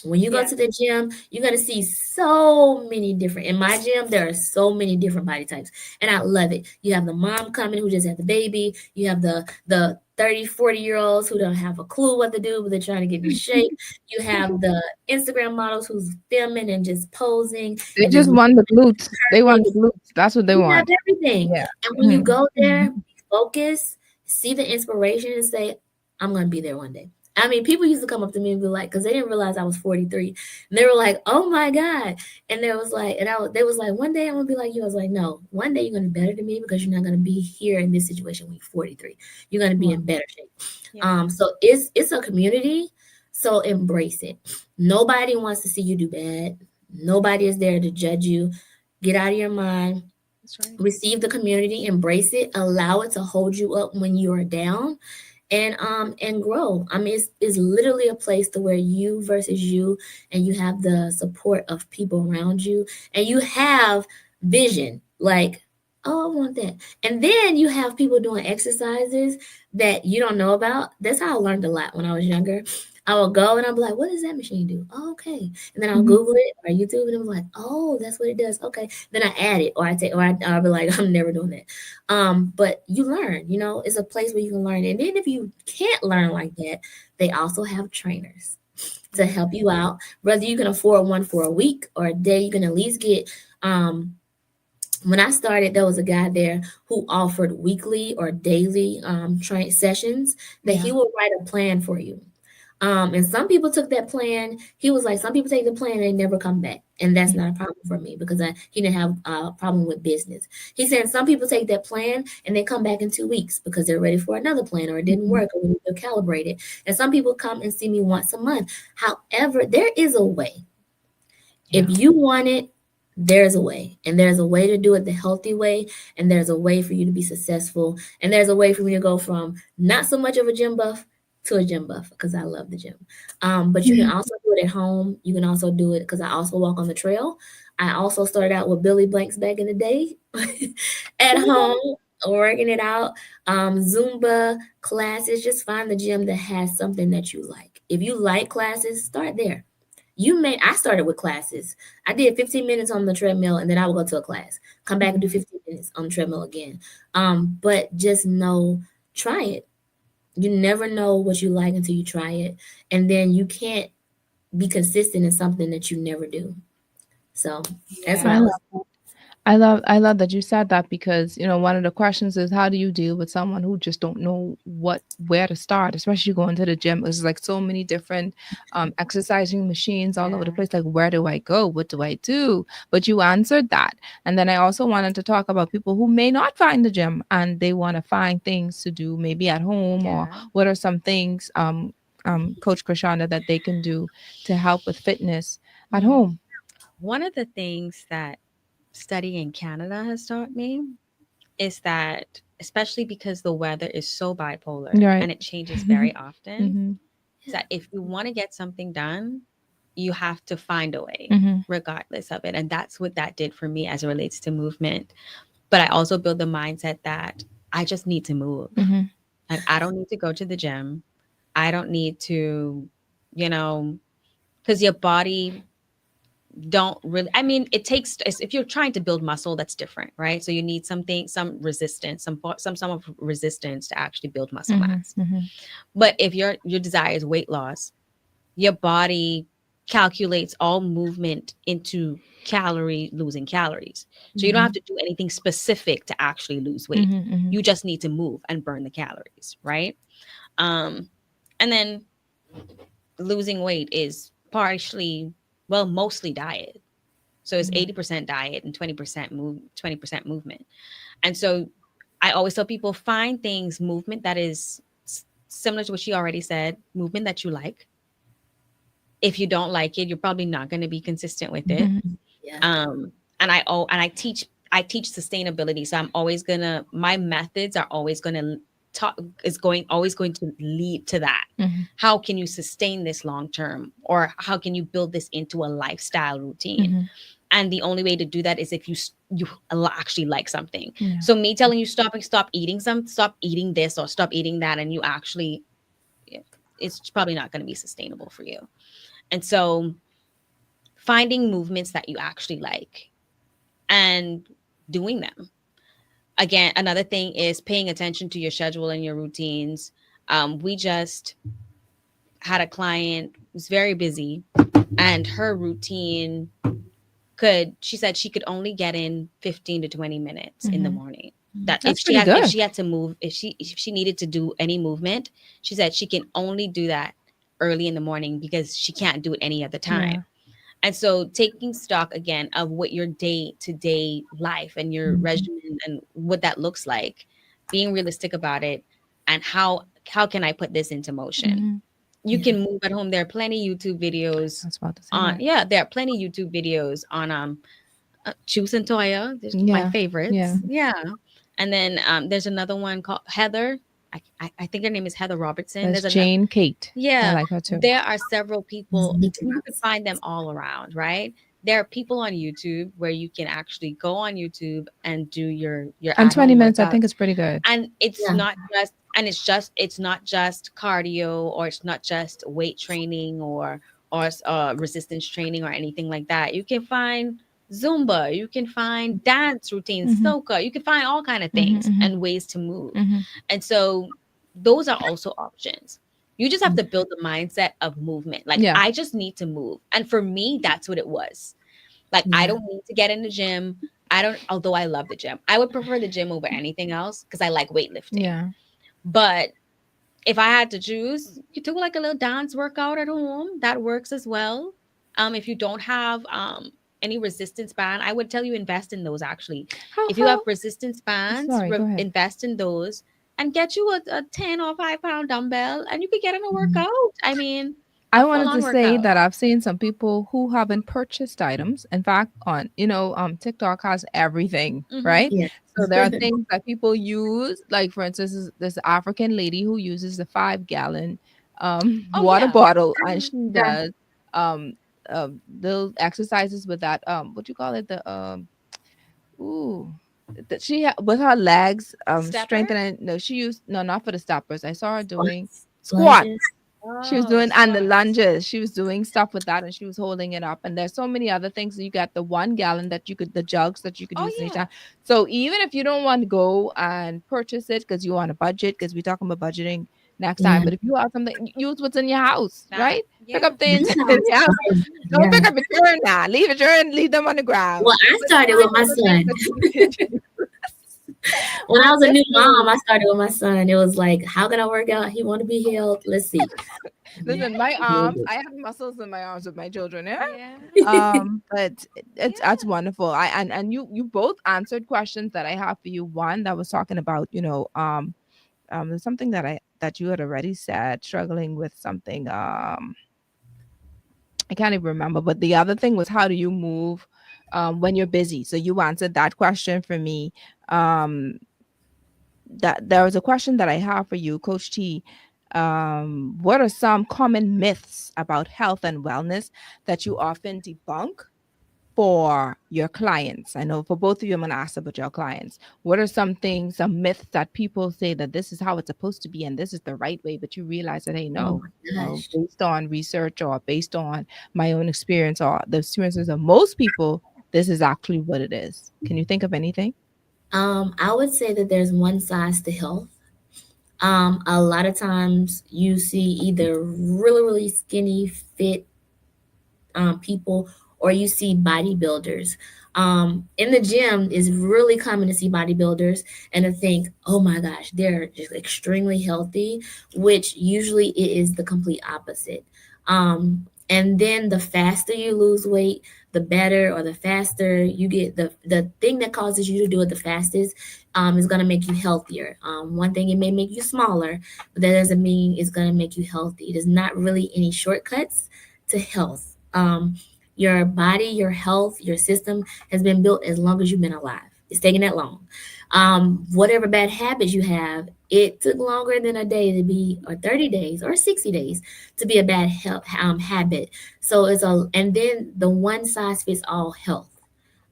When you go Yeah. to the gym, you're going to see so many different. In my gym, there are so many different body types, and I love it. You have the mom coming who just had the baby. You have the 30, 40-year olds who don't have a clue what to do, but they're trying to get in shape. You have the Instagram models who's filming and just posing They and just just want the glutes. They want the perfect. glutes. That's what they You have want. everything. Yeah. And when you Mhm. go there, be focused, see the inspiration, and say, I'm going to be there one day. I mean, people used to come up to me and be like, because they didn't realize I was 43. And they were like, oh my God. And they was like, they was like, one day I'm going to be like you. I was like, no, one day you're going to be better than me because you're not going to be here in this situation when you're 43. You're going to be Wow. in better shape. Yeah. So it's a community. So embrace it. Nobody wants to see you do bad. Nobody is there to judge you. Get out of your mind, That's right. receive the community, embrace it, allow it to hold you up when you are down, and grow. I mean, it's literally a place to where you versus you, and you have the support of people around you, and you have vision like, oh, I want that. And then you have people doing exercises that you don't know about. That's how I learned a lot when I was younger. I would go and I'd be like, what does that machine do? Oh, okay. And then I'll Mhm. Google it or YouTube and I'm like, oh, that's what it does. Okay. Then I add it or I'll be like, I'm never doing that. But you learn, it's a place where you can learn. And then if you can't learn like that, they also have trainers to Mm. help you out. Whether you can afford one for a week or a day, you can at least get um when I started, there was a guy there who offered weekly or daily train sessions that Yeah. he would write a plan for you. And some people took that plan. He was like, some people take the plan and they never come back, and that's not a problem for me because he didn't have a problem with business. He said some people take that plan and they come back in 2 weeks because they're ready for another plan or it didn't Mhm. work or we need to calibrate it. And some people come and see me once a month. However, there is a way. If Yeah. you want it, there's a way. And there's a way to do it the healthy way. And there's a way for you to be successful. And there's a way for me to go from not so much of a gym buff to a gym buff because I love the gym. But you can Mhm. also do it at home. You can also do it because I also walk on the trail. I also started out with Billy Blanks back in the day at home, working it out. Zumba classes, just find the gym that has something that you like. If you like classes, start there. I started with classes. I did 15 minutes on the treadmill and then I would go to a class, come back and do Mhm. 15 minutes on the treadmill again. But just know, try it. You never know what you like until you try it. And then you can't be consistent in something that you never do. So that's what I I Yeah. was. love I love that you said that because one of the questions is how do you deal with someone who just don't know where to start, especially going to the gym. There's like so many different exercising machines all over the Yeah. place. Like where do I go? What do I do? But you answered that. And then I also wanted to talk about people who may not find the gym and they want to find things to do maybe at home, or Yeah. what are some things Coach Krishanda, that they can do to help with fitness at Mm. home. One of the things that studying in Canada has taught me is that, especially because the weather is so bipolar Right. and it changes very often, Hmm. is that if you want to get something done, you have to find a way, Hmm. regardless of it. And that's what that did for me as it relates to movement. But I also build the mindset that I just need to move. Hmm. Like, I don't need to go to the gym. I don't need to, you know, because your body don't really, I mean, it takes, if you're trying to build muscle, that's different, right? So you need something, some resistance, some of resistance to actually build muscle Mhm, mass. mhm, But if your desire is weight loss, your body calculates all movement into losing calories. So you don't have mhm, to do anything specific to actually lose weight. mhm, mhm, You just need to move and burn the calories, right? um and then losing weight is partially, well, mostly diet. So it's Mhm. 80% diet and 20% movement. And so I always tell people, find things, movement that is similar to what she already said, movement that you like. If you don't like it, you're probably not going to be consistent with it. mhm, Yeah. Um, and I teach sustainability. So I'm always gonna, my methods are always gonna talk is going always going to lead to that. mhm, How can you sustain this long term, or how can you build this into a lifestyle routine? mhm. And the only way to do that is if you actually like something. Yeah. So me telling you stop eating this or stop eating that, and you actually, it's probably not going to be sustainable for you. And so finding movements that you actually like and doing them. Again, another thing is paying attention to your schedule and your routines. We just had a client who's very busy, and her routine she said she could only get in 15 to 20 minutes in the Mhm. morning. That That's pretty if good. she had to move, if she needed to do any movement, she said she can only do that early in the morning because she can't do it any other time. Yeah. And so taking stock again of what your day to day life and your Mhm. regimen and what that looks like, being realistic about it, and how can I put this into motion? Mhm. You Yeah. can move at home. There are plenty YouTube videos I was about to say on, that. yeah, there are plenty YouTube videos on Choose and Toya, my Yeah. Yeah. favorites. Yeah. And then there's another one called Heather. I think her name is Heather Robertson. There's There's another, Jane Kate. I yeah, like her too. there are several people. Nikki You can Roberts. find them all around, right? There are people on YouTube where you can actually go on YouTube and do your And at 20 home minutes, I think workouts. it's pretty good. And Yeah. it's not just cardio, or it's not just weight training, or resistance training or anything like that. You can find Zumba, you can find dance routines, Mhm. soca, you can find all kind of Mhm. things Mhm. and ways to move. Mhm. And so those are also options. You just have Mhm. to build the mindset of movement. Like, Yeah. I just need to move. And for me, that's what it was. Like, I Yeah. don't need to get in the gym. I don't, although I love the gym, I would prefer the gym over anything else because I like weightlifting. Yeah. But if I had to choose, you do like a little dance workout at home. That works as well. If you don't have any resistance band, I would tell you invest in those actually. How If you have how? resistance bands, Sorry, go ahead. invest in those and get you a 10 or 5 pound dumbbell and you could get in a Mhm. workout. I mean, I a full wanted on to say workout. that I've seen some people who haven't purchased items. In fact, on TikTok has everything, Mm-hmm. right? Yeah. So there are things that people use, like for instance, this African lady who uses the 5 gallon Oh, water yeah. bottle, and Mm-hmm. she does um little exercises with that what do you call it, the ooh that with her legs The stepper? strengthening. No, she used, no, not for the stoppers. I saw her doing Squats, squat. lunges. She was Oh, doing, and the squats. lunges. She was doing stuff with that, and she was holding it up. And there's so many other things. You got the 1 gallon that you could, the jugs that you could Oh, use yeah. anytime. So even if you don't want to go and purchase it because you want a budget, because we're talking about budgeting next time. Yeah. But if you have something, use what's in your house, That, right? Pick yeah. up things That in sounds your house. fun. Don't Yeah. pick up your children now. Leave your children, leave them on the ground. Well, I But started with find my other things son. that you can When I I'm was a with new mom, you. I started with my son. It was like, how can I work out? He want to be healed. Let's see. Listen, my arms, I have muscles in my arms with my children. Yeah. Yeah. But it's that's Yeah. wonderful. And you both answered questions that I have for you. One that was talking about, there's something that you had already said, struggling with something. I can't even remember. But the other thing was, how do you move when you're busy? So you answered that question for me. Um, that there was a question that I have for you, Coach T. What are some common myths about health and wellness that you often debunk for your clients? I know for both of you, I'm going to ask about your clients. What are some things, some myths that people say that this is how it's supposed to be and this is the right way, but you realize that, hey, Oh no, my gosh. based on research or based on my own experience or the experiences of most people, this is actually what it is. Can you think of anything? I would say that there's one size to health. A lot of times you see either really, really skinny, fit people, or you see bodybuilders. In the gym, is really common to see bodybuilders and to think, oh my gosh, they're just extremely healthy, which usually it is the complete opposite. And then the faster you lose weight, the better, or the faster you get, the thing that causes you to do it the fastest is going to make you healthier. One thing, it may make you smaller, but that doesn't mean it's going to make you healthy. There's not really any shortcuts to health. Your body, your health, your system has been built as long as you've been alive. It's taken that long. Whatever bad habits you have, it took longer than a day to be, or 30 days, or 60 days to be a bad health, habit. So and then the one size fits all health.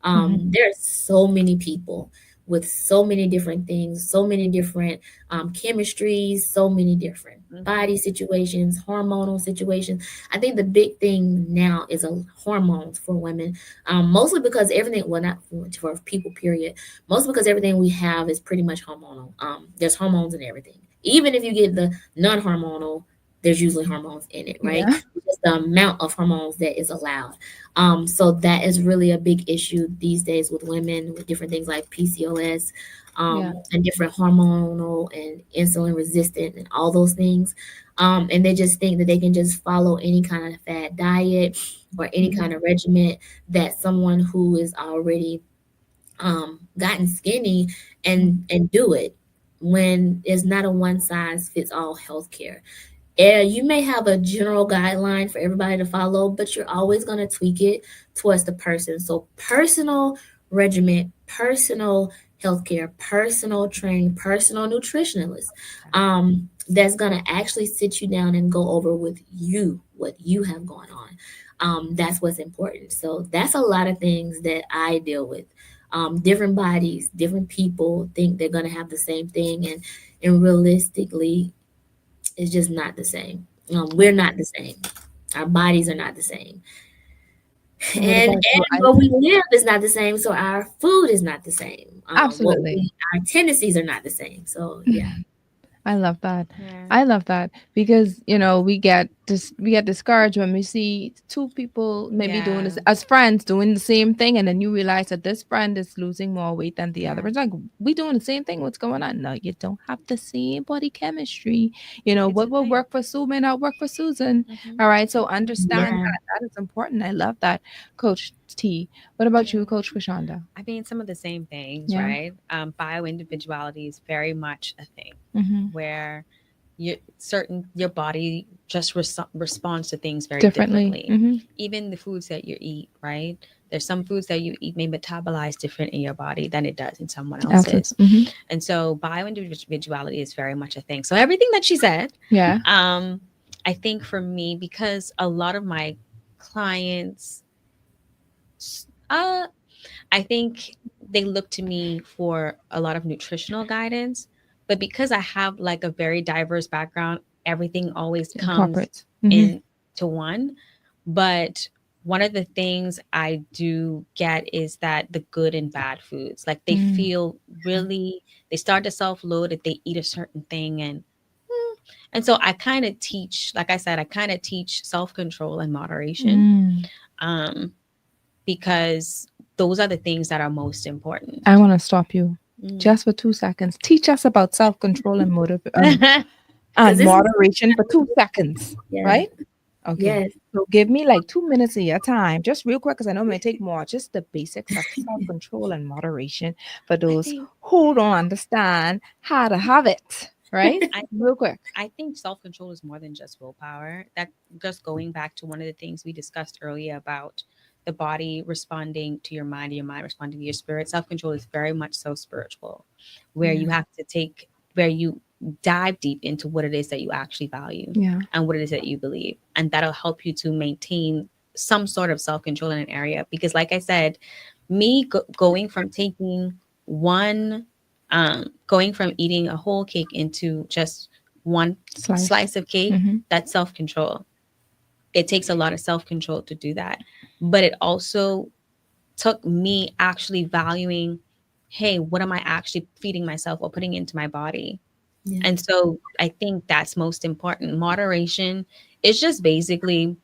Hmm. There's so many people with so many different things, so many different chemistries, so many different Mm-hmm. body situations, hormonal situations. I think the big thing now is hormones for women, mostly because everything, well, not for people, period, mostly because everything we have is pretty much hormonal. There's hormones in everything. Even if you get the non-hormonal, there's usually hormones in it, right? Yeah. It's just the amount of hormones that is allowed. So that is really a big issue these days with women with different things like PCOS, Yeah. and different hormonal and insulin resistant and all those things. And they just think that they can just follow any kind of fad diet or any Hmm. kind of regimen that someone who is already gotten skinny and do it, when it's not a one size fits all healthcare. You may have a general guideline for everybody to follow, but you're always going to tweak it towards the person. So, personal regimen, personal healthcare, personal training, personal nutritionalist, that's going to actually sit you down and go over with you what you have going on. That's what's important. So, that's a lot of things that I deal with. Different bodies, different people think they're going to have the same thing, and realistically, it's just not the same. We're Okay. not the same. Our bodies are not the same, And what and about you? where we live is not the same. So our food is not the same. Absolutely. Our tendencies are not the same. So yeah. I love that. Yeah. I love that because we get discouraged when we see two people maybe doing Yeah. this as friends doing the same thing, and then you realize that this friend is losing more weight than the other. Yeah. It's like we doing the same thing. What's going on? No, you don't have the same body chemistry. It's What a will thing. work for Sue may not work for Susan. Hmm. All right, so understand Yeah. that that is important. I love that, Coach T. What about you, Yeah. Coach Krishanda? I mean, some of the same things, Yeah. right? Bio individuality is very much a thing Mm-hmm. where your body just responds to things very Differently. differently. Mm-hmm. Even the foods that you eat, right? There's some foods that you eat may metabolize different in your body than it does in someone Absolutely. else's. Mm-hmm. And so bio individuality is very much a thing. So everything that she said, Yeah. um, I think for me, because a lot of my clients, uh, I think they look to me for a lot of nutritional guidance, but because I have like a very diverse background, everything always comes Incorporate. Mm-hmm. into one. But one of the things I do get is that the good and bad foods, like they Mm. feel really, they start to self load if they eat a certain thing. And so I kind of teach, like I said, I kind of teach self control and moderation, Mm. um, because those are the things that are most I important. want to stop you Mm. just for 2 seconds. Teach us about self control and Because and this is, moderation for 2 seconds, yeah, right? Okay. yes, So give me like 2 minutes of your time, just real quick, because I know it may take more. Just the basics of self control and moderation for I those think who don't understand how to have it, right? I Real quick. I think self control is more than just willpower. That just going back to one of the things we discussed earlier about the body responding to your mind responding to your spirit. Self control is very much so spiritual, where yeah, you have to where you dive deep into what it is that you actually value Yeah. and what it is that you believe, and that'll help you to maintain some sort of self control in an area. Because, like I said, going from taking one going from eating a whole cake into just one Slice. slice of cake, Mm-hmm. that's self control. It takes a lot of self control to do that. But it also took me actually valuing, hey, what am I actually feeding myself or putting into my body? yeah. And so I think that's most important. Moderation is just basically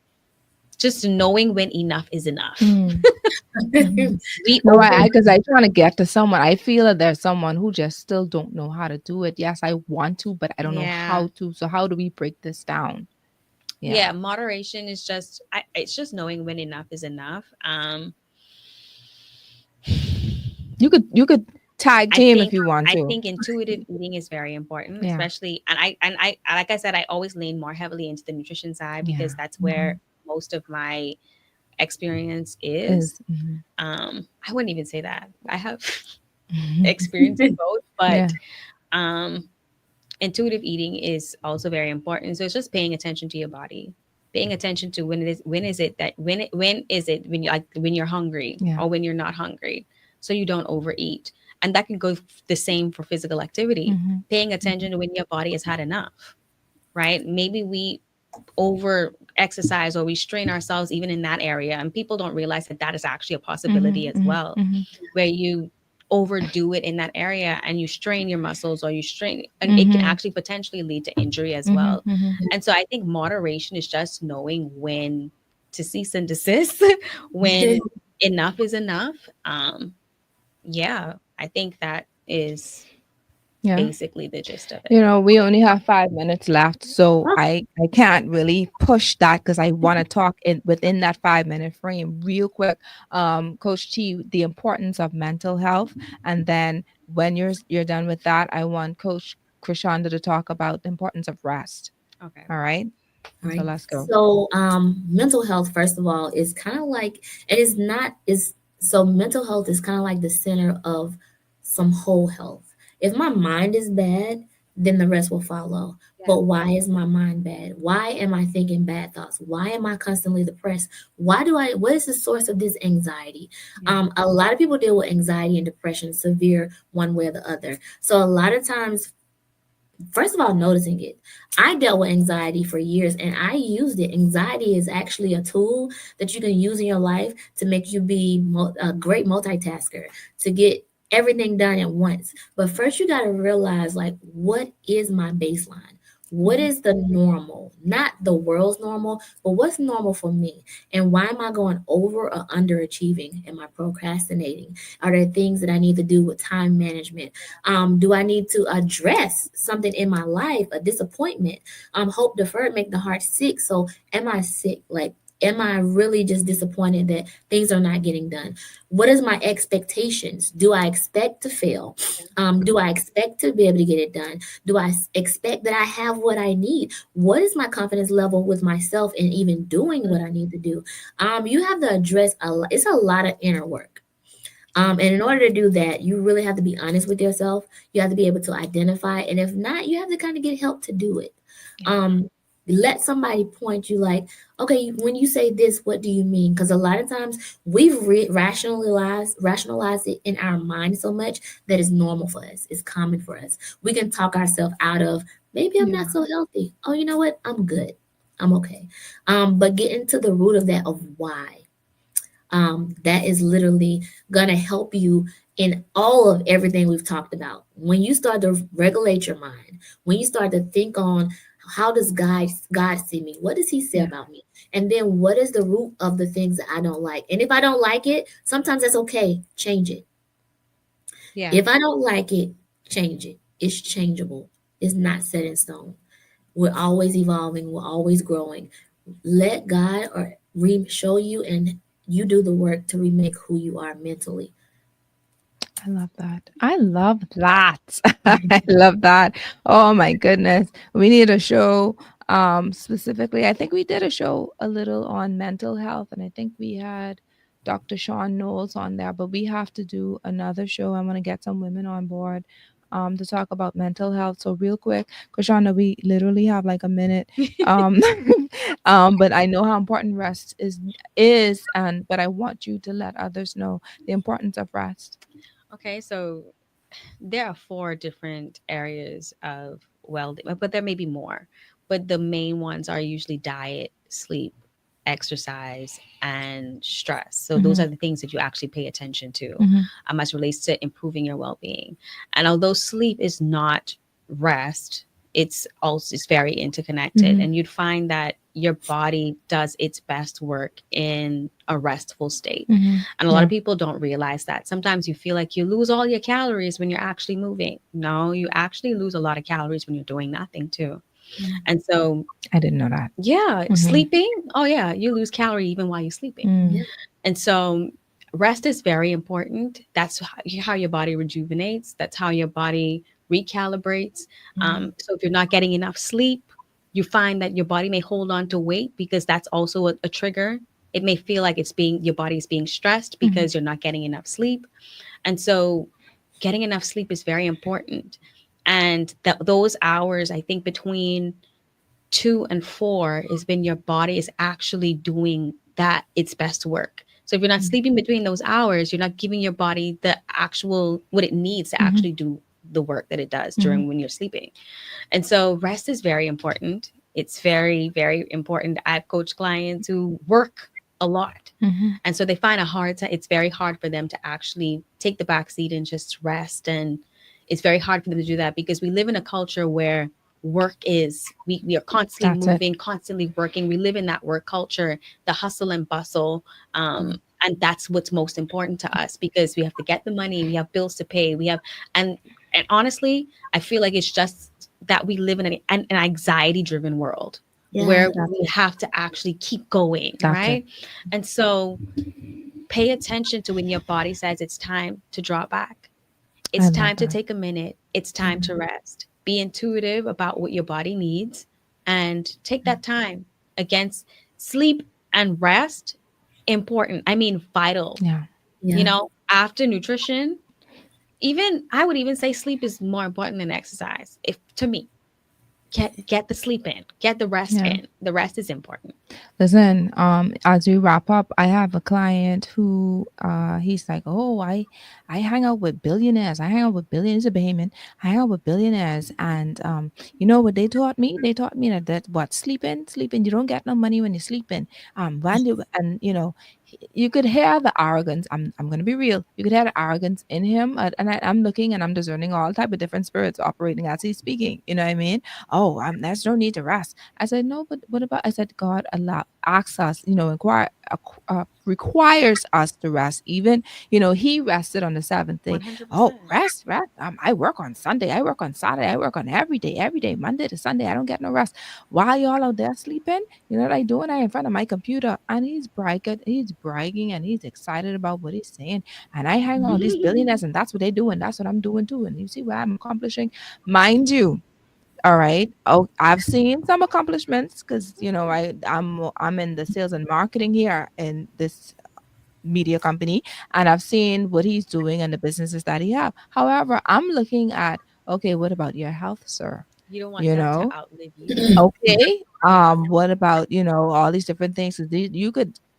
just knowing when enough is enough. Mm. Mhm. We No, over because I trying to get to someone. I feel that there's someone who just still don't know how to do it. Yes, I want to, but I don't know yeah. how to. So how do we break this down? Yeah. Yeah, moderation is just it's just knowing when enough is enough. You could tag I team if think you want I to. think intuitive eating is very important, Yeah. especially and I like I said, I always lean more heavily into the nutrition side Yeah. because that's where Mhm. most of my experience is. Is mhm. I wouldn't even say that. I have Mhm. experience in both, but Yeah. um intuitive eating is also very important. So it's just paying attention to your body, paying attention to when is it when you like when you're hungry Yeah. or when you're not hungry, so you don't overeat. And that can go the same for physical activity. Mhm. Paying attention to when your body has had enough, right? Maybe we over exercise or we strain ourselves even in that area, and people don't realize that that is actually a possibility Mhm. as Mhm. well, Mhm. where you overdo it in that area and you strain your muscles or you strain, and it can Mhm. actually potentially lead to injury as Mhm. well. Mhm. And so I think moderation is just knowing when to cease and desist, when enough is enough. Yeah, I think that is Yeah. basically the gist of it. We only have 5 minutes left, so I can't really push that because I want to talk in within that 5 minute frame real quick. Coach T, the importance of mental health, and then when you're done with that, I want Coach Krishanda to talk about the importance of rest. Okay. All right, All so right. let's go. So, mental health, first of all, is kind of like it is not is so mental health is kind of like the center of some whole health. If my mind is bad, then the rest will follow. Yeah. But why is my mind bad? Why am I thinking bad thoughts? Why am I constantly depressed? What is the source of this anxiety? Yeah. A lot of people deal with anxiety and depression severe one way or the other. So a lot of times, first of all, noticing it. I dealt with anxiety for years and I used it. Anxiety is actually a tool that you can use in your life to make you be a great multitasker, to get everything done at once. But first, you got to realize, like, what is my baseline? What Mhm. is the normal? Not the world's normal, but what's normal for me? And why am I going over or underachieving? Am I procrastinating? Are there things that I need to do with time management? Do I need to address something in my life, a disappointment? Hope deferred make the heart sick. So, am I sick? Like, am I really just disappointed that things are not getting done? What is my expectations? Do I expect to fail? Do I expect to be able to get it done? Do I expect that I have what I need? What is my confidence level with myself and even doing what I need to do? You have to address a lot. It's a lot of inner work. And in order to do that, you really have to be honest with yourself. You have to be able to identify, and if not, you have to kind of get help to do it. Yeah. Um, Let somebody point you like, okay, when you say this, what do you mean? Because a lot of times we've rationalized it in our mind so much that it's normal for us. It's common for us. We can talk ourselves out of maybe I'm not Yeah. so healthy. Oh, you know what? I'm good. I'm okay. But getting to the root of that of why that is literally going to help you in all of everything we've talked about. When you start to regulate your mind, when you start to think on how does God see me? What does he say Yeah. about me? And then what is the root of the things that I don't like? And if I don't like it, sometimes that's okay. Change it. Yeah. If I don't like it, change it. It's changeable. It's not set in stone. We're always evolving, we're always growing. Let God or show you, and you do the work to remake who you are mentally. I love that. I love that. I love that. Oh my goodness. We need a show specifically. I think we did a show a little on mental health, and I think we had Dr. Sean Knowles on there, but we have to do another show. I want to get some women on board to talk about mental health. So real quick, Chryshawnda, we literally have like a minute. Um but I know how important rest is, and but I want you to let others know the importance of rest. Okay, so there are four different areas of well, but there may be more. But the main ones are usually diet, sleep, exercise, and stress. So those Mhm. are the things that you actually pay attention to Mhm. as relates to improving your well-being. And although sleep is not rest, it's very interconnected, Mhm. and you'd find that your body does its best work in a restful state. Mhm. And a lot Yeah. of people don't realize that. Sometimes you feel like you lose all your calories when you're actually moving. No, you actually lose a lot of calories when you're doing nothing too. And so, I didn't know that. yeah, Mhm. sleeping, oh yeah, you lose calorie even while you're sleeping. Mm. Yeah, And so, rest is very important. That's how your body rejuvenates. That's how your body recalibrates. mhm, So if you're not getting enough sleep, you find that your body may hold on to weight because that's also a trigger. It may feel like your body is being stressed Mhm. because you're not getting enough sleep. And so getting enough sleep is very important. And those hours, I think between 2 and 4 is when your body is actually doing that its best work. So if you're not mhm, sleeping between those hours, you're not giving your body the actual what it needs to Mhm. actually do the work that it does Mhm. during when you're sleeping. And so rest is very important. It's very, very important. I've coached clients who work a lot. Mhm. And so they find a hard time. It's very hard for them to actually take the back seat and just rest. And it's very hard for them to do that because we live in a culture where we are constantly That's it. moving, constantly working. We live in that work culture, the hustle and bustle. yeah, And that's what's most important to us because we have to get the money, we have bills to pay, and and honestly, I feel like it's just that we live in an anxiety driven world yeah, where That's we it. have to actually keep going, That's it. right? And so pay attention to when your body says it's time to draw back. I It's love time to that. take a minute. It's time mhm, to rest. Be intuitive about what your body needs and take that time. Against sleep and rest, important. I mean, vital. Yeah. yeah, After nutrition, even I would even say sleep is more important than exercise. If to me, get the sleep in, get the rest Yeah. in. The rest is important. Listen, as we wrap up, I have a client who he's like, "Oh, I hang out with billionaires. I hang out with billionaires, a Bahamian. I hang out with billionaires." And you know what they taught me? They taught me that what sleeping, you don't get no money when you're sleeping. When you and you know, You could hear the arrogance. I'm gonna be real. You could hear the arrogance in him, and I'm looking and I'm discerning all type of different spirits operating as he's speaking. You know what I mean? Oh, there's no need to rest. I said no, but what about? I said God asks us, requires us to rest. Even He rested on the seventh day. Oh, 100%. rest, rest. I work on Sunday. I work on Saturday. I work on every day, Monday to Sunday. I don't get no rest. While y'all out there sleeping, you know what I doing? I in front of my computer, and he's bragging, and he's excited about what he's saying. And I hang on these billionaires, and that's what they're doing. That's what I'm doing too. And you see what I'm accomplishing, mind you. All right. Oh, I've seen some accomplishments because I'm in the sales and marketing here in this media company, and I've seen what he's doing and the businesses that he have. However, I'm looking at, okay, what about your health, sir? You don't want You them to know, outlive you. okay. What about, all these different things? 'Cause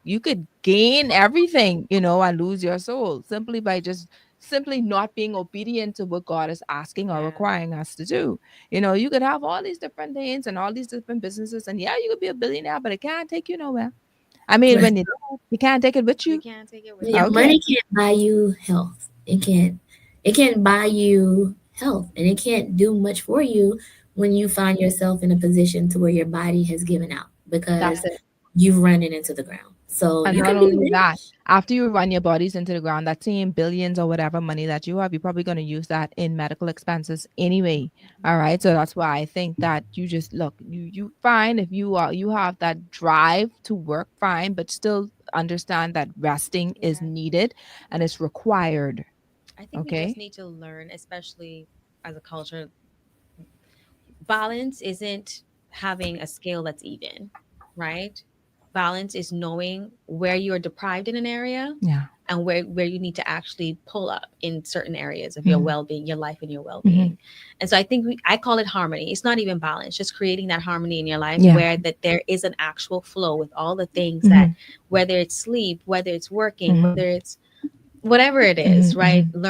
you could gain everything, and lose your soul simply by just simply not being obedient to what God is asking or Yeah. requiring us to do. You could have all these different things and all these different businesses, and yeah, you could be a billionaire, but it can't take you nowhere. I mean, when you can't take it with You you. can't take it with Yeah, you. Okay. money can't buy you health. It can't. It can't buy you health, and it can't do much for you when you find yourself in a position to where your body has given out That's because it. you've run it into the ground. So And you not can be only that, rich. after you run your bodies into the ground, that same billions or whatever money that you have, you're probably going to use that in medical expenses anyway. All right. So that's why I think that you just look, you fine if you have that drive to work, fine, but still understand that resting is Yeah. needed and it's required. I think we just Okay. need to learn, especially as a culture, balance isn't having a scale that's even, right? Balance is knowing where you're deprived in an area Yeah. and where you need to actually pull up in certain areas of your Hmm. well-being, your life and your Hmm. well-being. And so I think I call it harmony. It's not even balance, just creating that harmony in your life Yeah. where that there is an actual flow with all the things that, Hmm. whether it's sleep, whether it's working, Hmm. whether it's whatever it is, Hmm. right? Hmm.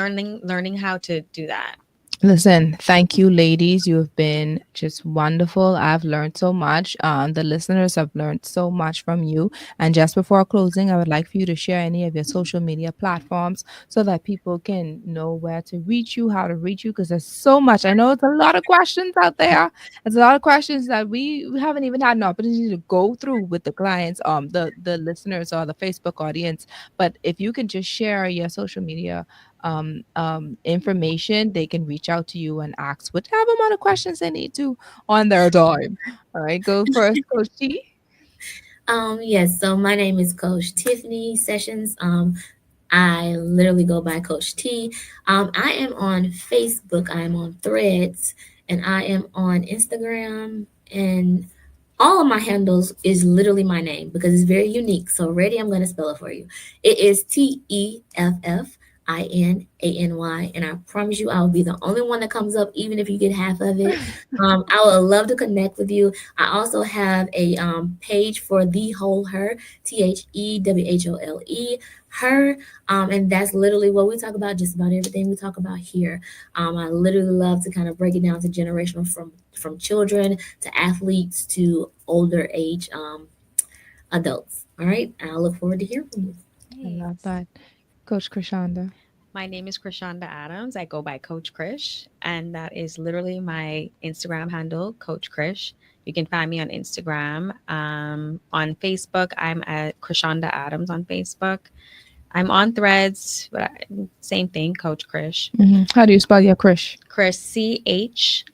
Learning how to do that. Listen, thank you, ladies. You have been just wonderful. I've learned so much. The listeners have learned so much from you. And just before closing, I would like for you to share any of your social media platforms so that people can know where to reach you, how to reach you, because there's so much. I know it's a lot of questions out there. It's a lot of questions that we haven't even had an opportunity to go through with the clients, the listeners or the Facebook audience. But if you can just share your social media information, they can reach out to you and ask whatever amount of questions they need to on their time. All right, go first, Coach T. Yes, so my name is Coach Tiffany Sessions. I literally go by Coach T. I am on Facebook, I am on Threads, and I am on Instagram. And all of my handles is literally my name because it's very unique. So, ready, I'm going to spell it for you. It is TEFFINANY. And I promise you, I will be the only one that comes up, even if you get half of it. I would love to connect with you. I also have a page for The Whole Her, THEWHOLE, her. And that's literally what we talk about, just about everything we talk about here. I literally love to kind of break it down to generational from children to athletes to older age adults. All right. I look forward to hearing from you. I love Thanks. that. Coach Krishanda. My name is Chryshawnda Adams. I go by Coach Krish, and that is literally my Instagram handle, Coach Krish. You can find me on Instagram. On Facebook, I'm at Chryshawnda Adams on Facebook. I'm on Threads, but same thing, Coach Krish. How do you spell your Krish? Chris, Chrysh,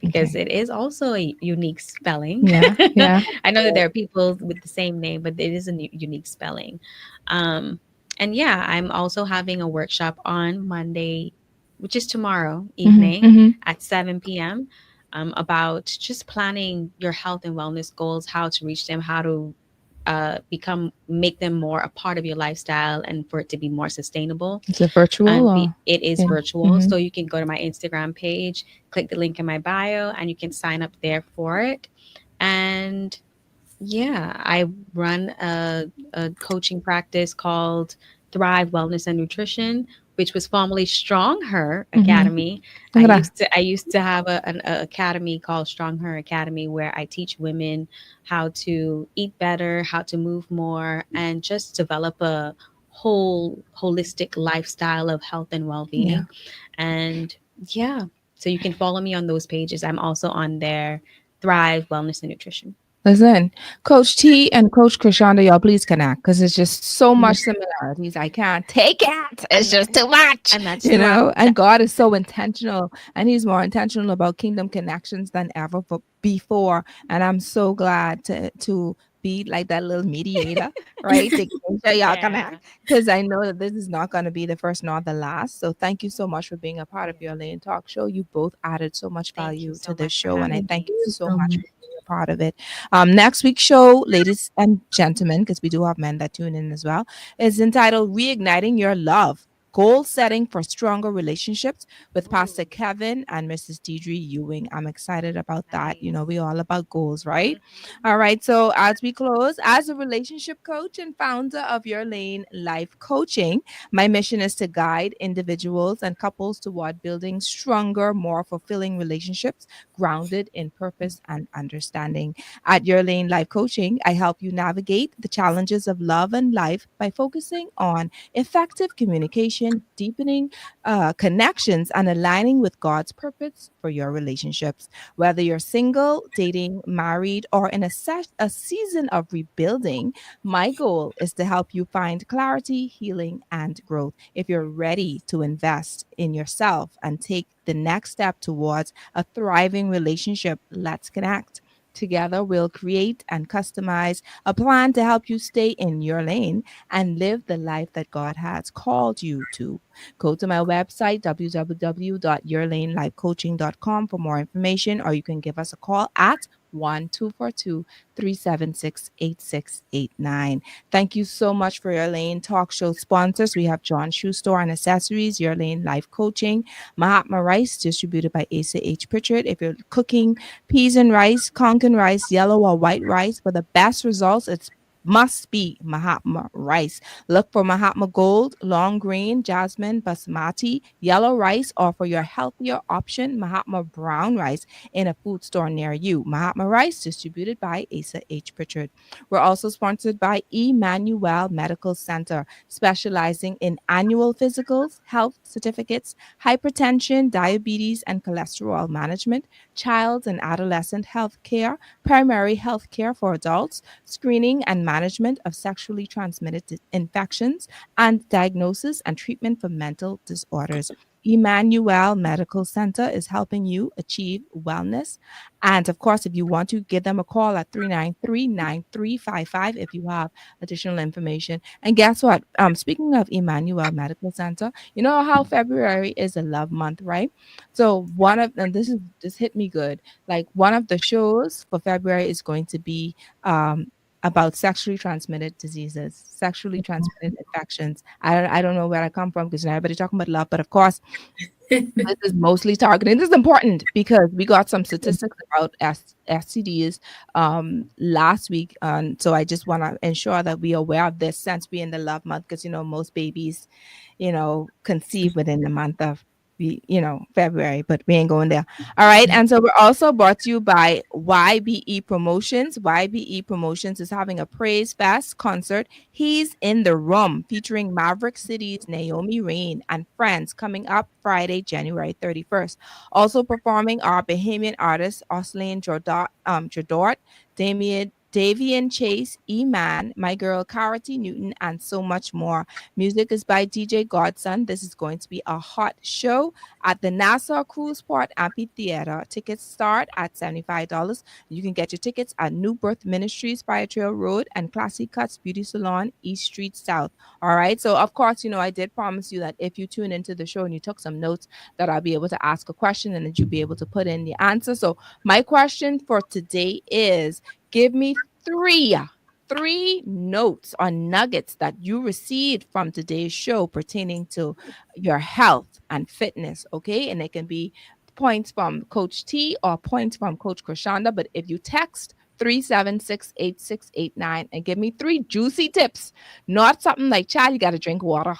because Okay. it is also a unique spelling. Yeah, yeah. I know that there are people with the same name, but it is a unique spelling. Um, and yeah, I'm also having a workshop on Monday, which is tomorrow Mm-hmm, evening mm-hmm. at 7 p.m. About just planning your health and wellness goals, how to reach them, how to make them more a part of your lifestyle and for it to be more sustainable. Is it virtual or It is in? virtual, Mm-hmm. so you can go to my Instagram page, click the link in my bio, and you can sign up there for it. And yeah, I run a coaching practice called Thrive Wellness and Nutrition, which was formerly Strong Her Mm-hmm. Academy. Look at that. I used to have an academy called Strong Her Academy where I teach women how to eat better, how to move more, and just develop a holistic lifestyle of health and Yeah. well-being. And yeah, so you can follow me on those pages. I'm also on there, Thrive Wellness and Nutrition. Listen, Coach T and Coach Chryshawnda, y'all please connect because it's just so much similarities. I can't take it. It's And just too much, and that's the one. And God is so intentional, and He's more intentional about kingdom connections than ever before. And I'm so glad to be like that little mediator, right? To make sure y'all connect Yeah. because I know that this is not going to be the first nor the last. So thank you so much for being a part of Yeah. your Lane Talk show. You both added so much Thank you value to so this much for show, and I having Thank thank me. you you so so much much. for being a part of it. Next week's show, ladies and gentlemen, because we do have men that tune in as well, is entitled Reigniting Your Love. Goal setting for stronger relationships with Ooh, Pastor Kevin and Mrs. Deidre Ewing. I'm excited about that. nice. We all about goals, right? Hmm. All right. So as we close, as a relationship coach and founder of Your Lane Life Coaching, my mission is to guide individuals and couples toward building stronger, more fulfilling relationships grounded in purpose and understanding. At Your Lane Life Coaching, I help you navigate the challenges of love and life by focusing on effective communication, deepening connections, and aligning with God's purpose for your relationships. Whether you're single, dating, married, or in a season of rebuilding, my goal is to help you find clarity, healing, and growth. If you're ready to invest in yourself and take the next step towards a thriving relationship, let's connect. Together, we'll create and customize a plan to help you stay in your lane and live the life that God has called you to. Go to my website, www.yourlanelifecoaching.com, for more information, or you can give us a call at 1-242-376-8689. Thank you so much for Your Lane Talk Show sponsors. We have John Shoe Store and Accessories, Your Lane Life Coaching, Mahatma Rice, distributed by Asa H. Pritchard. If you're cooking peas and rice, Konkan rice, yellow or white rice, for the best results, it's must be Mahatma rice. Look for Mahatma Gold, long grain, jasmine, basmati, yellow rice, or for your healthier option, Mahatma brown rice in a food store near you. Mahatma rice distributed by Asa H. Pritchard. We're also sponsored by Emmanuel Medical Center, specializing in annual physicals, health certificates, hypertension, diabetes, and cholesterol management, child and adolescent health care, primary health care for adults, screening and management of sexually transmitted infections, and diagnosis and treatment for mental disorders. Emmanuel Medical Center is helping you achieve wellness. And of course, if you want to, give them a call at 393-9355 if you have additional information. And guess what? Speaking of Emmanuel Medical Center, you know how February is a love month, right? So and this hit me good. Like one of the shows for February is going to be about sexually transmitted diseases, sexually transmitted infections. I don't know where I come from because everybody talking about love, but of course this is mostly targeting. This is important because we got some statistics about STDs last week, and so I just want to ensure that we are aware of this since we're in the love month because most babies conceive within the month of February, but we ain't going there. All right. And so we're also brought to you by YBE Promotions. YBE Promotions is having a Praise Fest concert. He's in the Room, featuring Maverick City's Naomi Rain and friends, coming up Friday, January 31st. Also performing are Bahamian artists Oslane Jadort, Davian Chase, E-Man, my girl Carity Newton, and so much more. Music is by DJ Godson. This is going to be a hot show at the Nassau Cruise Port Amphitheater. Tickets start at $75. You can get your tickets at New Birth Ministries, Fire Trail Road, and Classy Cuts Beauty Salon, East Street South. All right. So, of course, I did promise you that if you tune into the show and you took some notes, that I'll be able to ask a question and that you'll be able to put in the answer. So, my question for today is, give me three notes or nuggets that you received from today's show pertaining to your health and fitness. Okay. And it can be points from Coach T or points from Coach Chryshawnda. But if you text 3768689 and give me three juicy tips, not something like, child, you got to drink water.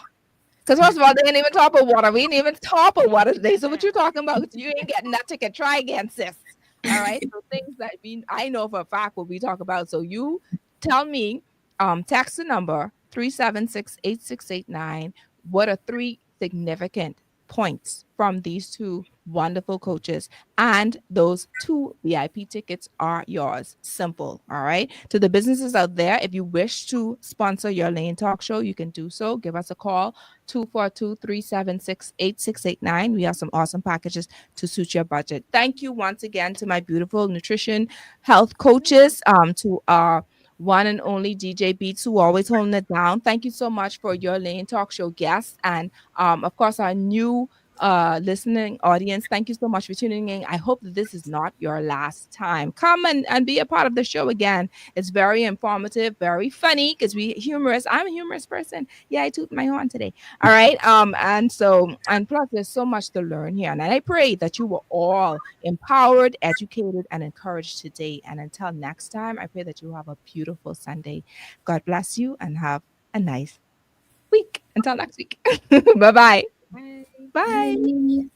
Because first of all, they ain't even top of water. We ain't even top of water today. So what you talking about? You ain't getting that ticket. Try again, sis. All right. So things that I know for a fact what we talk about. So you tell me, text the number 376-8689. What are three significant points from these two wonderful coaches? And those two VIP tickets are yours. Simple. All right. To the businesses out there, if you wish to sponsor your Lane Talk show, you can do so. Give us a call 242-376-8689. We have some awesome packages to suit your budget. Thank you once again to my beautiful nutrition health coaches, to our one and only DJ Beats, who always holding it down. Thank you so much for your Lane Talk Show guests, and of course our new listening audience. Thank you so much for tuning in. I hope that this is not your last time. Come and be a part of the show again. It's very informative, very funny, because we humorous. I'm a humorous person. Yeah, I toot my horn today. All right. And plus there's so much to learn here. And I pray that you were all empowered, educated, and encouraged today. And until next time, I pray that you have a beautiful Sunday. God bless you and have a nice week. Until next week. Bye-bye. Bye. Bye. Bye.